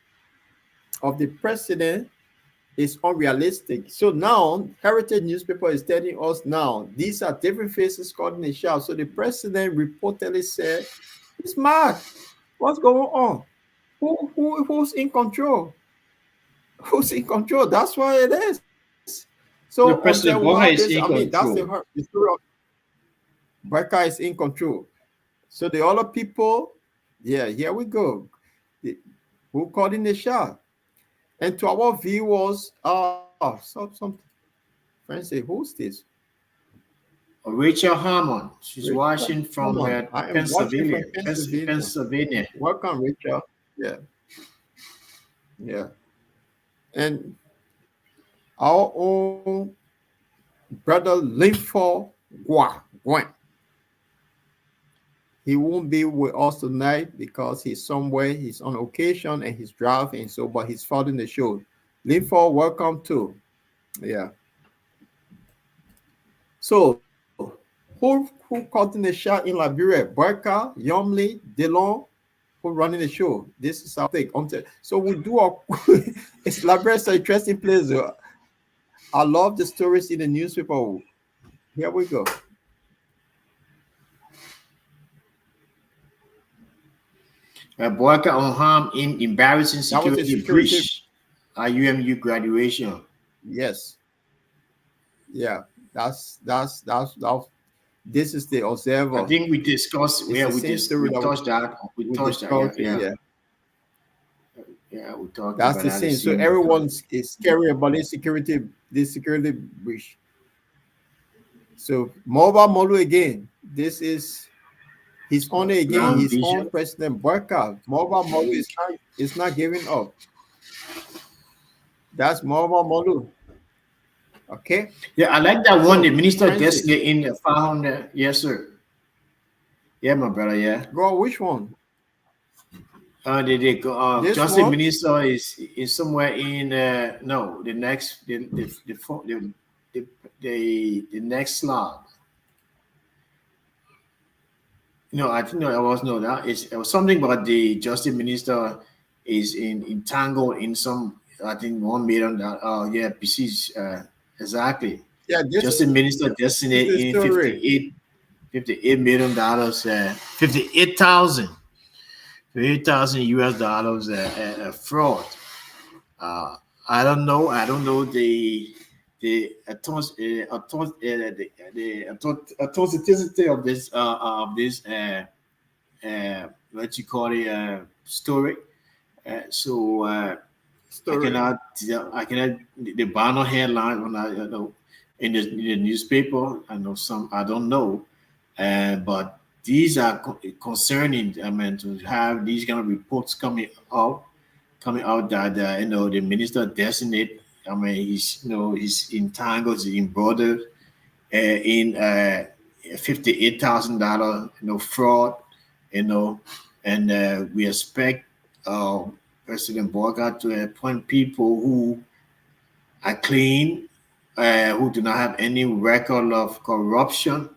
of the president is unrealistic. So now Heritage newspaper is telling us now these are different faces calling the shot. So the president reportedly said, "It's mad. What's going on? Who's in control? Who's in control?" That's why it is. So the president is in control. That's the story of Barker is in control. So the other people, yeah, here we go. Who called in the shot? And to our viewers, some friends say, who's this? Rachel Harmon. She's Rachel watching from Pennsylvania. Pennsylvania. Welcome, Rachel. Yeah. And our own brother Linford Gwen. He won't be with us tonight because he's somewhere, he's on occasion and he's driving, but he's following the show. Linford, welcome too. Yeah. So who caught in the shot in Liberia? Barker, Yomley, Delon, who running the show? This is our thing. So we do it's Liberia's an interesting place. I love the stories in the newspaper. Here we go. Barker on harm in embarrassing security breach at UMU graduation. Yes. Yeah. That's this is the observer. I think we discussed we touched that. We talked. That's the same. So everyone is scary about this security breach. So Mobile Model again. This is his honor again. His own President Barker. Mobile Model is not giving up. That's Mobile Model. Okay. Yeah, I like that one. The minister designate in the 500. Yes, sir. Yeah, my brother. Yeah. Go on, which one? Justice Minister is somewhere in the next slide. No, I think it was something about the Justice Minister is entangled in some, I think, $1 million. Pieces. Exactly. Yeah, Justice Minister designated in $58 million, 58,000 US dollars fraud. I don't know the authenticity of this what you call it story. Story. I cannot the banner headline when in the newspaper. I know some. I don't know, but these are concerning. I mean, to have these kind of reports coming out that the minister designate. I mean, he's entangled, he's embroidered in $58,000 fraud. And we expect President Barker to appoint people who are clean, who do not have any record of corruption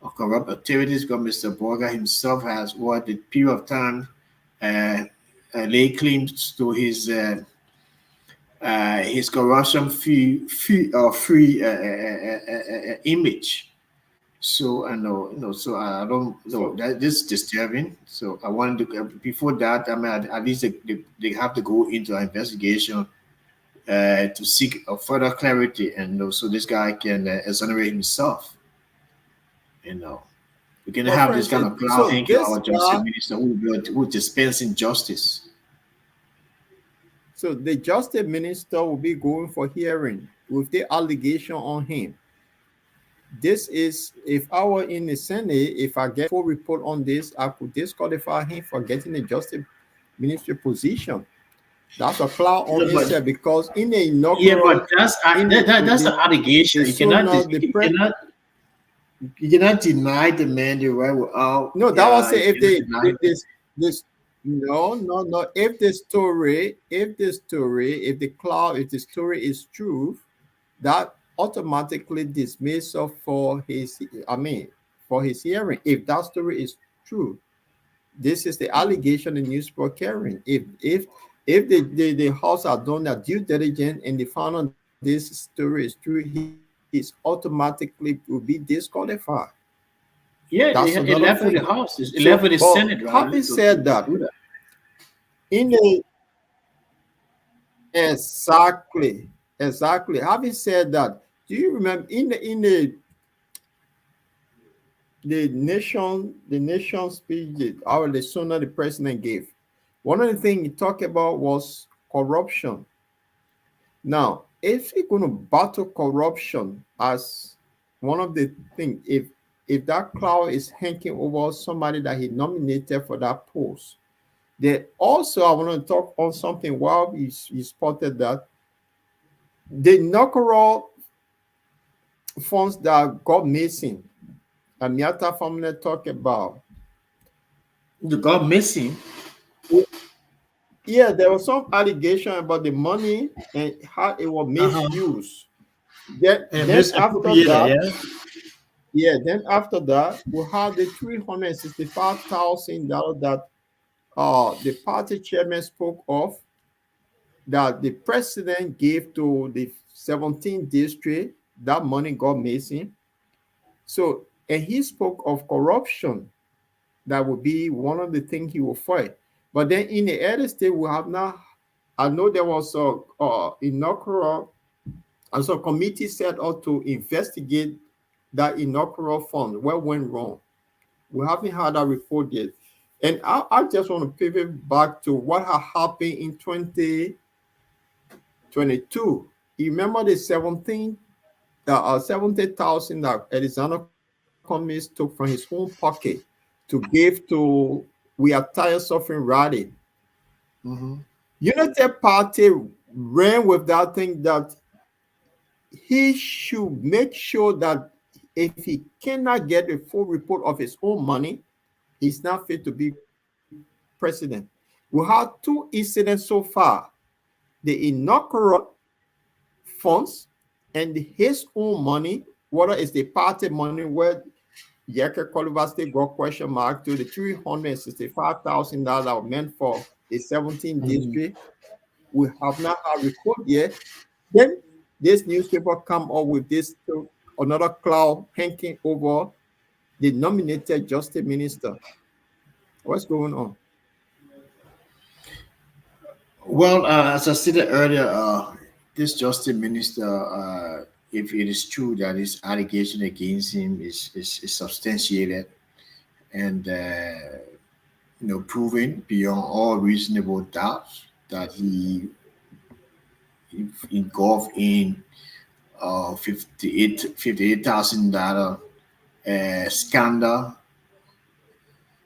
or corrupt activities, because Mr. Barker himself has, what the period of time, laid claims to his corruption-free image. So I know, so I don't know that this is disturbing. So I wanted to, before that, I mean, at least they have to go into an investigation to seek further clarity, and so this guy can exonerate himself. We can have this kind of cloud hanging our justice minister who dispensing justice. So the justice minister will be going for hearing with the allegation on him. This is, if I were in the Senate, if I get full report on this, I could disqualify him for getting the justice ministry position. That's a cloud on Yeah, but itself because in the yeah, inaugural, but that's in that's an allegation. the sooner the press. You cannot deny the man the right without. No, that was say you if cannot they deny if this no if the story if the story is true, that automatically dismissal for his for his hearing. If that story is true, this is the allegation the newspaper carrying. If the house are done their due diligence and they found out this story is true, he is automatically will be disqualified. Yeah, That's it another left with the thing. House. It So, left with the but Senate, right? having said that, do that. in the exactly. Having said that, do you remember in the nation speech that our the sooner the president gave? One of the things he talked about was corruption. Now, if you're going to battle corruption as one of the things, if that cloud is hanging over somebody that he nominated for that post, then also I want to talk on something while you spotted that the inaugural funds that got missing, and Miata family talk about. You got missing. Yeah, there was some allegation about the money and how it was misused. Then after that, then after that, we had the $365,000 that the party chairman spoke of, that the president gave to the 17th district. That money got missing. So, and he spoke of corruption. That would be one of the things he will fight. But then in the other state, we have now, I know there was a inaugural, and so committee set up to investigate that inaugural fund. What went wrong? We haven't had a report yet. And I just want to pivot back to what had happened in 2022. You remember the 70,000 that Alexander Cummings took from his own pocket to give to We Are Tired Suffering Rally. United Party ran with that thing that he should make sure that if he cannot get a full report of his own money, he's not fit to be president. We have two incidents so far: the inaugural funds and his own money, whether it's the party money where Yeke Coliver State got question mark to the $365,000 meant for the 17th district. We have not had a report yet. Then this newspaper come up with this another cloud hanging over the nominated justice minister. What's going on? Well, as I stated earlier, this justice minister, if it is true that his allegation against him is substantiated and proven beyond all reasonable doubts that he engulfed in $58,000 scandal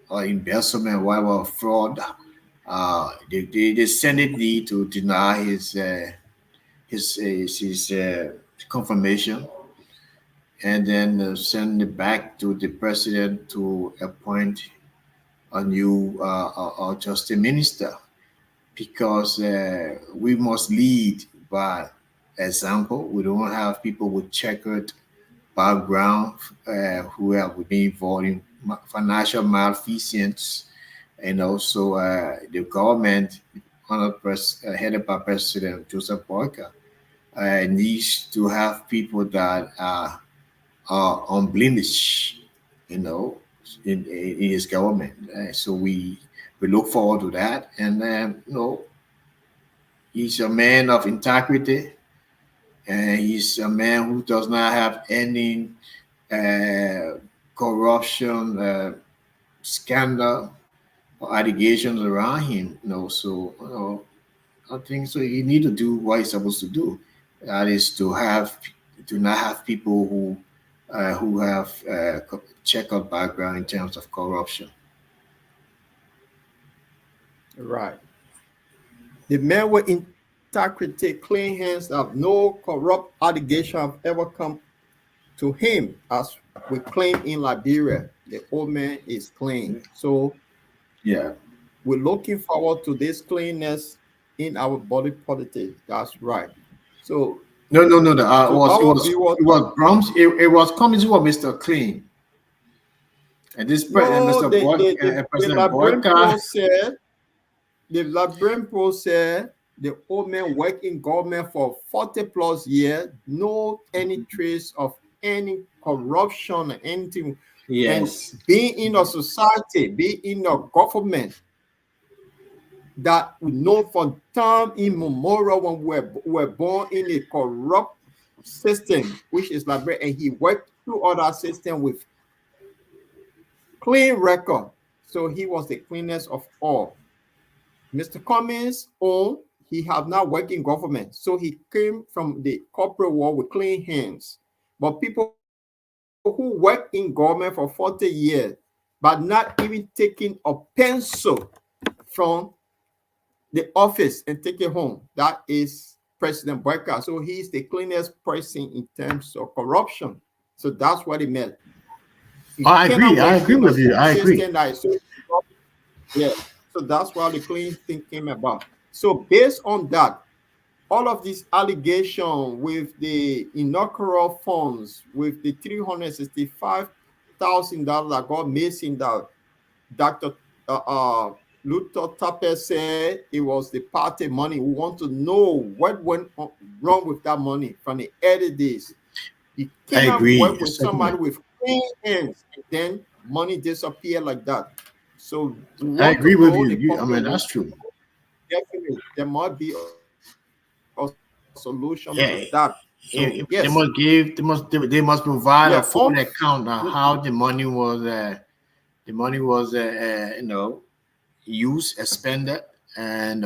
or embezzlement, whatever fraud. The Senate need to deny his confirmation, and then send it back to the president to appoint a new justice minister, because we must lead by example. We don't have people with checkered background who have been involved in financial malfeasance. And also the government, headed by President Joseph Boyka, needs to have people that are unblemished, in his government. So we look forward to that. And he's a man of integrity, and he's a man who does not have any corruption scandal allegations around him. So I think so. He need to do what he's supposed to do. That is to not have people who have checkered background in terms of corruption. Right. The man with integrity, clean hands, have no corrupt allegation have ever come to him, as we claim in Liberia. The old man is clean. So Yeah. we're looking forward to this cleanness in our body politics. That's right. So No. It to was our viewers, Brahms. It was coming to Mr. Clean. And this no, President the Boyka. Liberian Pro said the old man worked in government for 40 plus years, no any trace of any corruption or anything. Yes. And being in a society, being in a government that we know from time immemorial when we were born in a corrupt system, which is Liberia, and he worked through other system with clean record. So he was the cleanest of all. Mr. Cummings he have not worked in government. So he came from the corporate world with clean hands. But people who work in government for 40 years, but not even taking a pencil from the office and take it home, that is President Boyka. So he's the cleanest person in terms of corruption. So that's what he meant. I agree with you. I agree. Yeah. So that's why the clean thing came about. So based on that, all of these allegations with the inaugural funds, with the $365,000 that got missing, that Dr. Luther Tappe said it was the party money. We want to know what went wrong with that money from the early days. You cannot work with somebody with clean hands and then money disappear like that. So I agree with you. I mean, that's true. Definitely, there must be a solution to that. So, yes. They must provide a full account on how the money was used, expended, and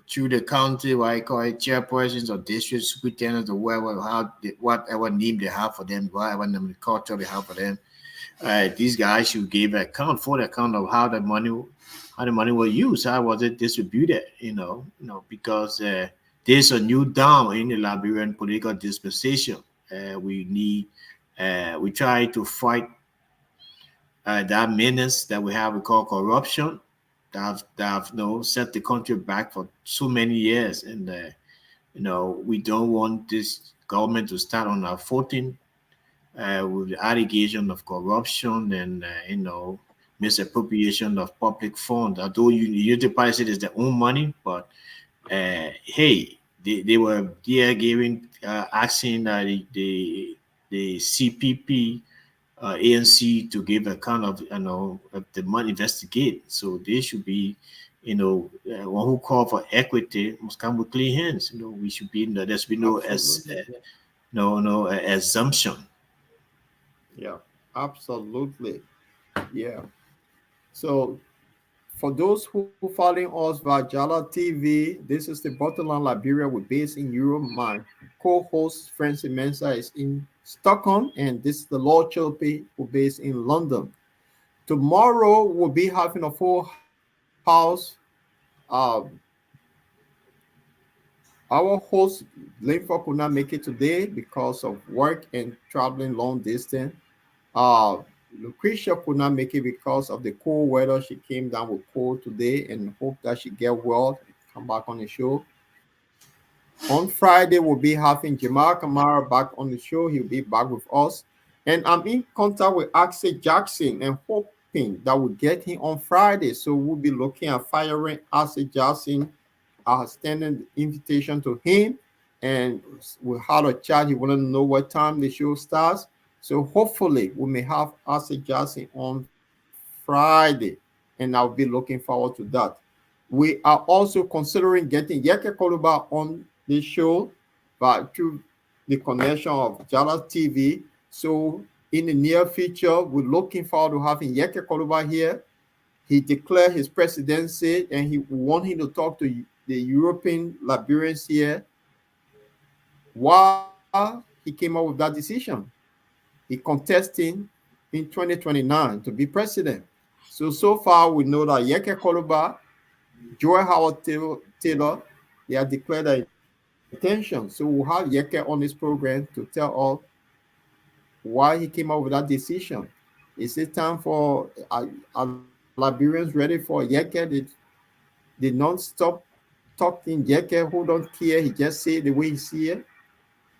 through the county, what I call it, chairpersons or district superintendents or whatever name they have for them, whatever nomenclature they have for them. These guys should give full account of how the money was used, how was it distributed, because there's a new dawn in the Liberian political dispensation. We try to fight that menace that we call corruption, that have set the country back for so many years, and we don't want this government to start on our footing with the allegation of corruption and misappropriation of public funds. Although the party said it's their own money, but hey, they were there giving asking the CPP ANC to give account of the money investigate. So they should be one who call for equity must come with clean hands. We should be there should be no assumption. Yeah, absolutely. Yeah. So for those who following us via Jala TV, this is the Bottomland Liberia. We're based in Europe. My co-host Francis Mensah is in Stockholm, and this is the Lord Chilpe, who is based in London. Tomorrow we'll be having a full house. Our host Linford could not make it today because of work and traveling long distance. Lucretia could not make it because of the cold weather. She came down with cold today and hope that she get well and come back on the show. On Friday, we'll be having Jamal Kamara back on the show. He'll be back with us. And I'm in contact with Axel Jackson and hoping that we'll get him on Friday. So we'll be looking at firing Axel Jackson, extending the invitation to him. And we had a chat. He wanted to know what time the show starts. So hopefully we may have Axel Jackson on Friday. And I'll be looking forward to that. We are also considering getting Yeke Koluba on the show, but through the connection of Jala TV. So in the near future, we're looking forward to having Yeke Koluba here. He declared his presidency, and he want him to talk to the European Liberians here. Why he came up with that decision? He contesting in 2029 to be president. So far we know that Yeke Koluba Joy Howard Taylor, they have declared their intention. So we'll have Yeke on this program to tell us why he came up with that decision. Is it time for Liberians ready for Yeke? They non-stop talking Yeke who don't care. He just say the way he see it.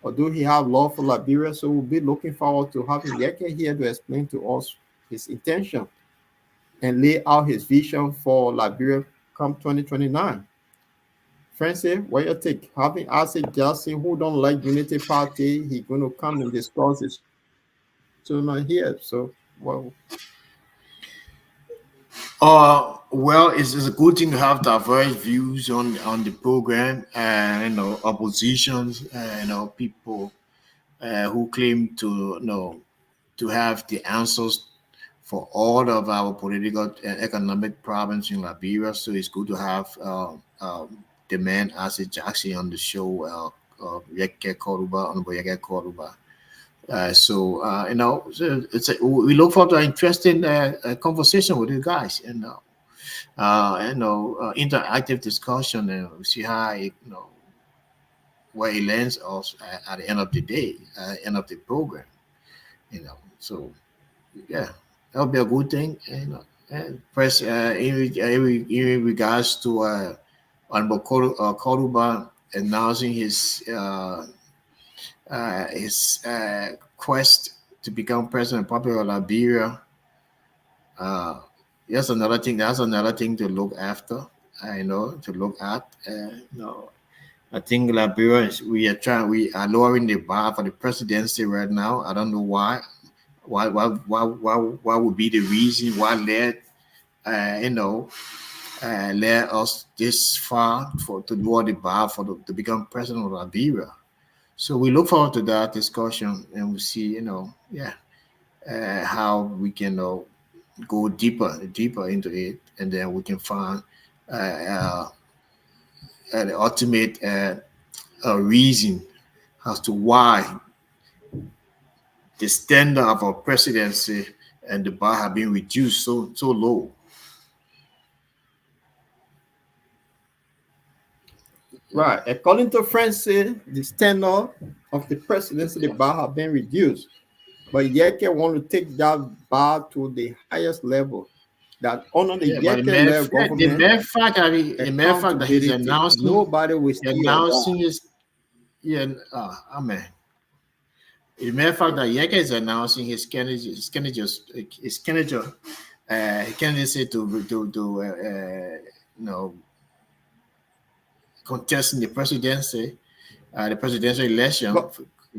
Although he have love for Liberia, so we'll be looking forward to having Yeke here to explain to us his intention and lay out his vision for Liberia come 2029. Francis, what you think? Having Isaac Jackson, who don't like Unity Party, he going to come and discuss it. So not here. So, well, well, it's a good thing to have diverse views on the program, and oppositions, people who claim to to have the answers for all of our political and economic problems in Liberia. So it's good to have the man Isaac Jackson on the show, Yeke Koruba, Honorable Yeke Koruba. So we look forward to an interesting conversation with you guys, and interactive discussion, and we see how where it lands us at the end of the day, end of the program. So yeah, that would be a good thing. And press in regards to Honorable Koruba announcing his quest to become president of Republic of Liberia. That's another thing. That's another thing to look after. To look at. I think Liberia, we are lowering the bar for the presidency right now. I don't know why. Why would be the reason why led us this far to lower the bar to become president of Liberia? So we look forward to that discussion, and we see, how we can go deeper into it, and then we can find the ultimate reason as to why the standard of our presidency and the bar have been reduced so low. Right. According to Francis, the standard of the presidency, the bar have been reduced. But Yeke want to take that bar to the highest level. That under the Yeke level government, the mere fact that he's announcing, nobody will announcing his, amen. The mere fact that Yeke is announcing his candidacy to contesting the presidency, the presidential election,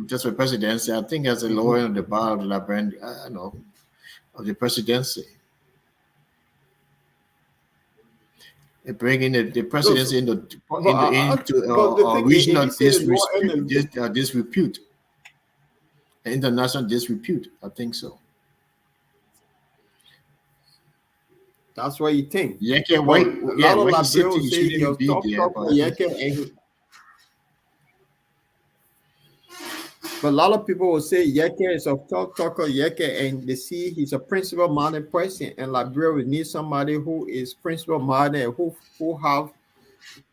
just for presidency, I think as a lowering of the bar of the Liberian, of the presidency. They're bringing the presidency into regional disrepute, international disrepute. I think so. That's what you think. Yeke, but a lot of people will say Yeke is a talker, Yeke, and they see he's a principle-minded person, and Liberia will need somebody who is principle-minded, who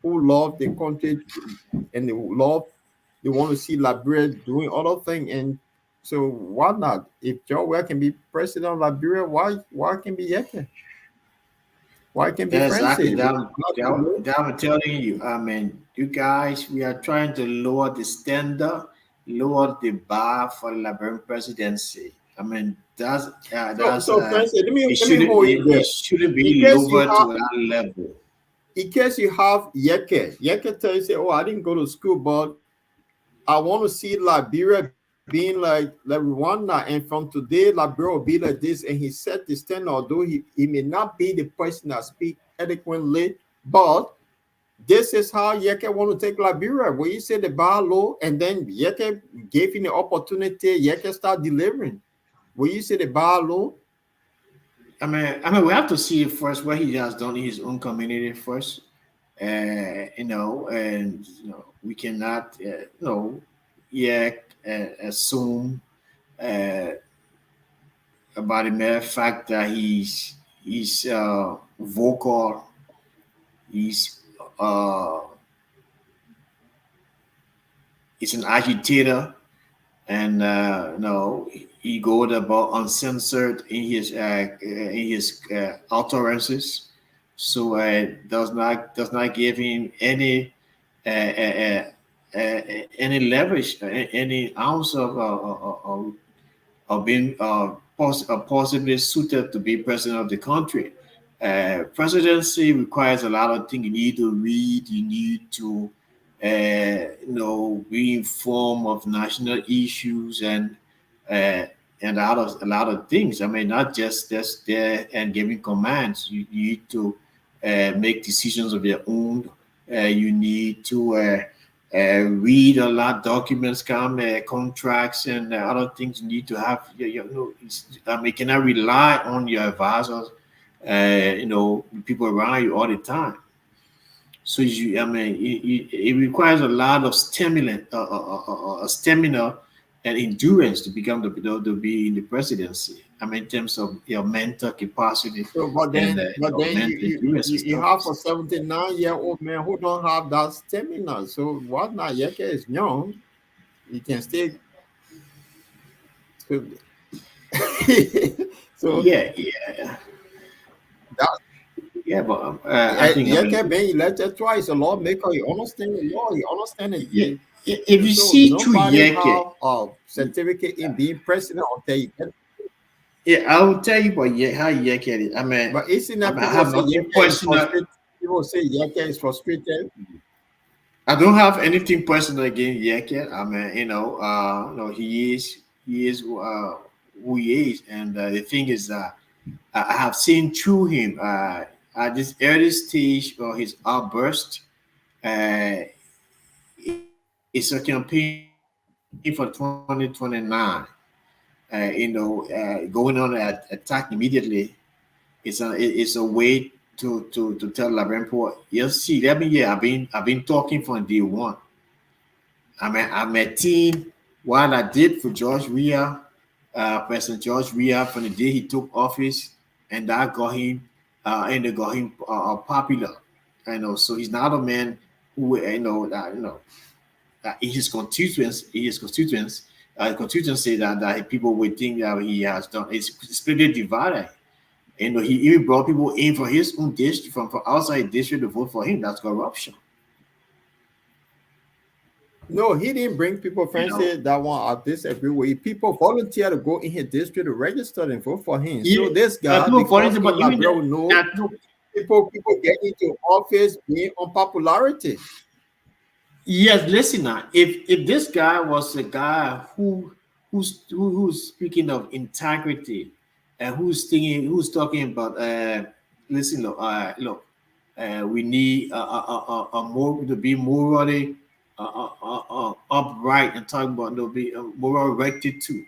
love the country, and they want to see Liberia doing other things. And so why not? If Joe can be president of Liberia, why can be Yeke? Why can be exactly that I'm telling you. I mean, you guys, we are trying to lower the standard, lower the bar for the Liberian presidency. I mean, Francis, let me hold you there. It shouldn't be lower to that level. In case you have Yeke tells you, I didn't go to school, but I want to see Liberia being like Rwanda, and from today, Liberia will be like this. And he set the standard, although he may not be the person that speaks eloquently, but this is how Yeke want to take Liberia. Where you say the bar low, and then Yeke gave him the opportunity, Yeke start delivering. Where you say the bar low. I mean, we have to see first what he has done in his own community first. We cannot, assume about the mere fact that he's vocal He's he's an agitator, and he goes about uncensored in his utterances. So does not give him any leverage, any ounce of being possibly suited to be president of the country. Presidency requires a lot of things. You need to read. You need to, be informed of national issues and a lot of things. I mean, not just there and giving commands. You need to make decisions of your own. You need to read a lot, documents come, contracts, and other things you need to have. You cannot rely on your advisors, people around you all the time. So it requires a lot of stamina and endurance to become to be in the presidency. I mean, in terms of your mental capacity. So, but then you have a 79-year-old man who don't have that stamina. So what not? Yeke is young. He can stay. So yeah. But I think Yeke being elected twice, a lawmaker. He understand the law. He understand it. Yeah. If you see through Yeke, have a certificate in being president until you get. Yeah, I will tell you about how Yeke is. I mean, But isn't that people say Yeke is frustrated? I don't have anything personal against Yeke. I mean, he is who he is, and the thing is that I have seen through him at this early stage of his outburst. It's a campaign for 2029. Going on attack immediately. It's a way to tell Lavrentiev, yes, see, I've been talking from day one. I'm a team. What I did for George Weah, President George Weah, from the day he took office, and that got him popular. So he's not a man who in his constituency that people would think that he has done. It's split divided. He even brought people in from his own district, from outside district to vote for him. That's corruption. No, he didn't bring people. Francis, that one I disagree with you. People volunteer to go in his district to register and vote for him. So this guy, people get into office being unpopularity. Yes, listen now. If this guy was a guy who's speaking of integrity and who's talking about we need a more to be morally upright and talking about be moral rectitude.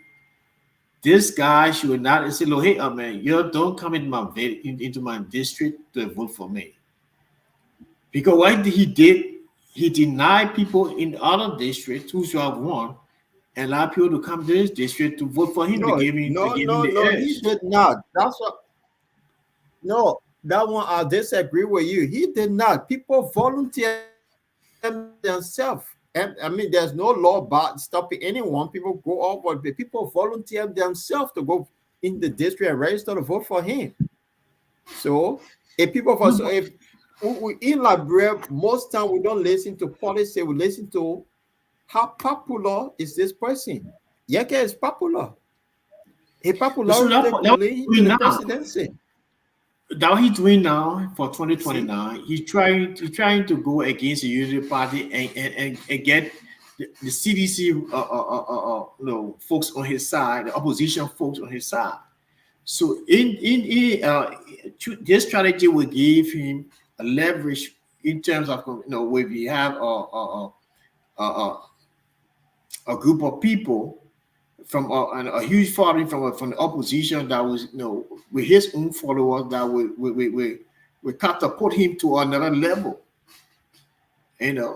This guy should not say, "Look, hey, man, you don't come into my district to vote for me," because what he did. He denied people in other districts who should have won and allowed people to come to his district to vote for him. No, he did not. That's what. No, that one I disagree with you. He did not. People volunteer themselves. And I mean, there's no law about stopping anyone. People go off, but people volunteer themselves to go in the district and register to vote for him. So if in Liberia, most time we don't listen to policy, we listen to how popular is this person. Yeke is popular. He's popular in the presidency. That what he's doing now for 2029. He's trying to go against the Unity Party and get the CDC folks on his side, the opposition folks on his side. So this strategy will give him a leverage in terms of where we have a group of people from a huge following from the opposition that was with his own followers that we catapult him to another level.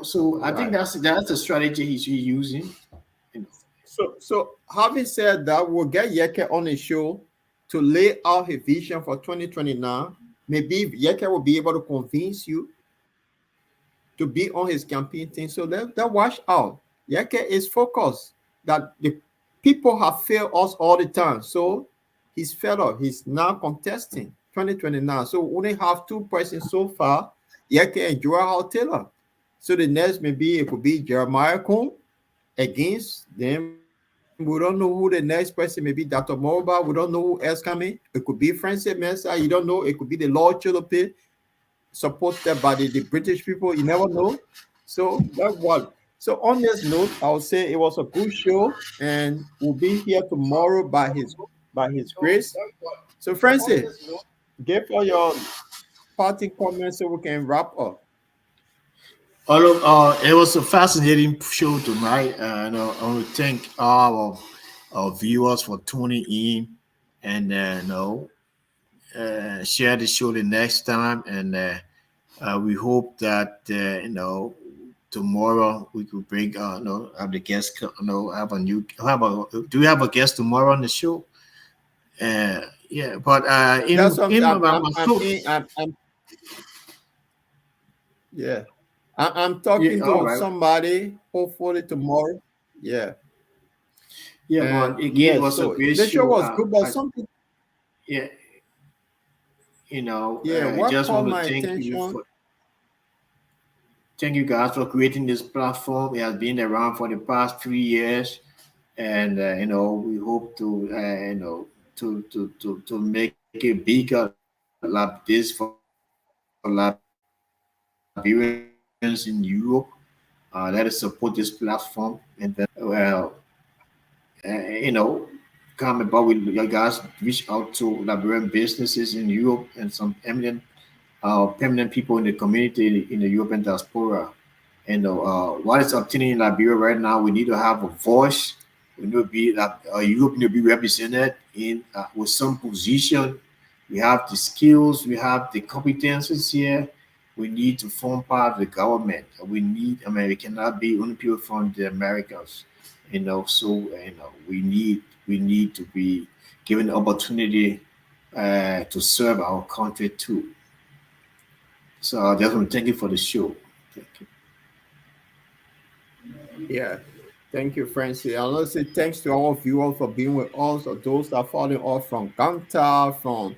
So I think that's the strategy he's using. So having said that, we'll get Yeke on the show to lay out his vision for 2029. Maybe Yeke will be able to convince you to be on his campaign thing. So let watch out. Yeke is focused that the people have failed us all the time. So he's fed up. He's now contesting 2029. So we only have 2 persons so far, Yeke and Joao Taylor. So the next maybe it could be Jeremiah Cohn against them. We don't know who the next person may be. Dr. Moroba. We don't know who else coming. It could be Francis Mensah. You don't know. It could be the Lord Chilope, supported by the British people. You never know. So that's what. So on this note, I would say it was a good show, and we'll be here tomorrow by his grace. So Francis, give all your parting comments so we can wrap up. It was a fascinating show tonight. I want to thank all of our viewers for tuning in, and share the show the next time. And we hope that tomorrow we could bring have the guest. Do we have a guest tomorrow on the show? Yeah, but I'm talking to somebody hopefully tomorrow. Yeah. But it was a great show. The show was good, but something. Yeah. I just want to thank you guys for creating this platform. It has been around for the past 3 years, and we hope to to make it bigger like this for Liberians in Europe. Let us support this platform, and then come about with you guys, reach out to Liberian businesses in Europe and some permanent people in the community in the European diaspora. And what is obtaining in Liberia right now, we need to have a voice. We need to be Europe need to be represented in with some position. We have the skills, we have the competences here. We need to form part of the government. We cannot be only people from the Americas. So we need to be given the opportunity to serve our country too. So I just want to thank you for the show. Thank you. Yeah, thank you, Francis. I want to say thanks to all of you all for being with us, or those that are following us from Ganta, from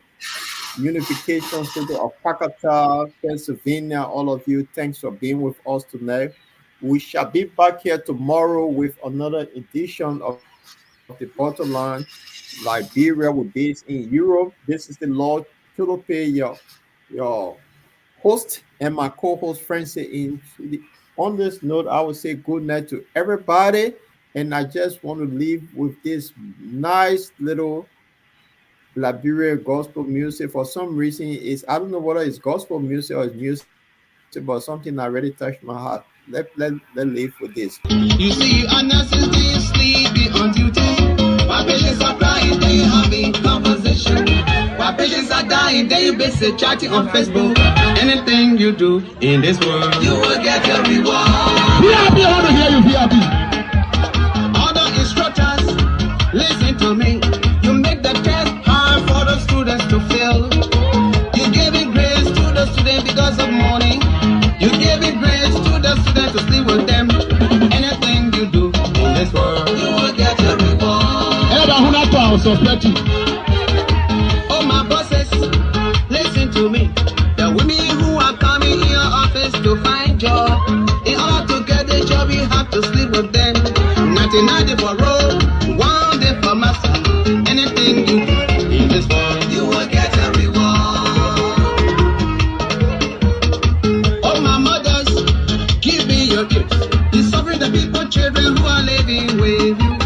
Unification City of Pakata, Pennsylvania. All of you, thanks for being with us tonight. We shall be back here tomorrow with another edition of the Bottom Line. Liberia will be based in Europe. This is the Lord Chilope, your host, and my co-host Francis. On this note, I will say good night to everybody, and I just want to leave with this nice little Liberia gospel music. For some reason, I don't know whether it's gospel music or it's music, but something that really touched my heart. Let's live with this. You see, unnecessary sleepy on duty. While patients are crying, they having conversation. While patients are dying, they busy chatting on Facebook. Anything you do in this world, you will get your reward. Be happy, I want to hear you be happy. Other instructors, listen to me. You make the test hard for the students to fail. You giving grades to the student because of money. You giving grades to the student to sleep with them. Anything you do in this world, you will get your reward. Oh, my bosses, listen to me. The women who are coming in your office to find job, in order to get the job, you have to sleep with them. 99 for road, 1 day for master. Anything you do in this world, you will get a reward. Oh, my mothers, give me your gifts. You're suffering the people, children who are living with you.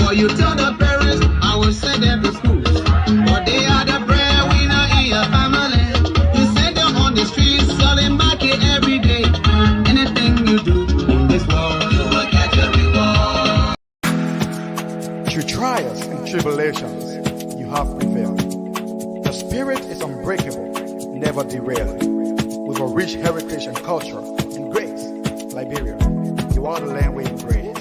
Or you tell the parents, I will send them to school. But they are the breadwinner in your family. You send them on the streets, selling market every day. Anything you do in this world, you will get your reward. Through trials and tribulations, you have prevailed. The spirit is unbreakable, never derailed. With a rich heritage and culture and grace, Liberia, you are the land where you pray.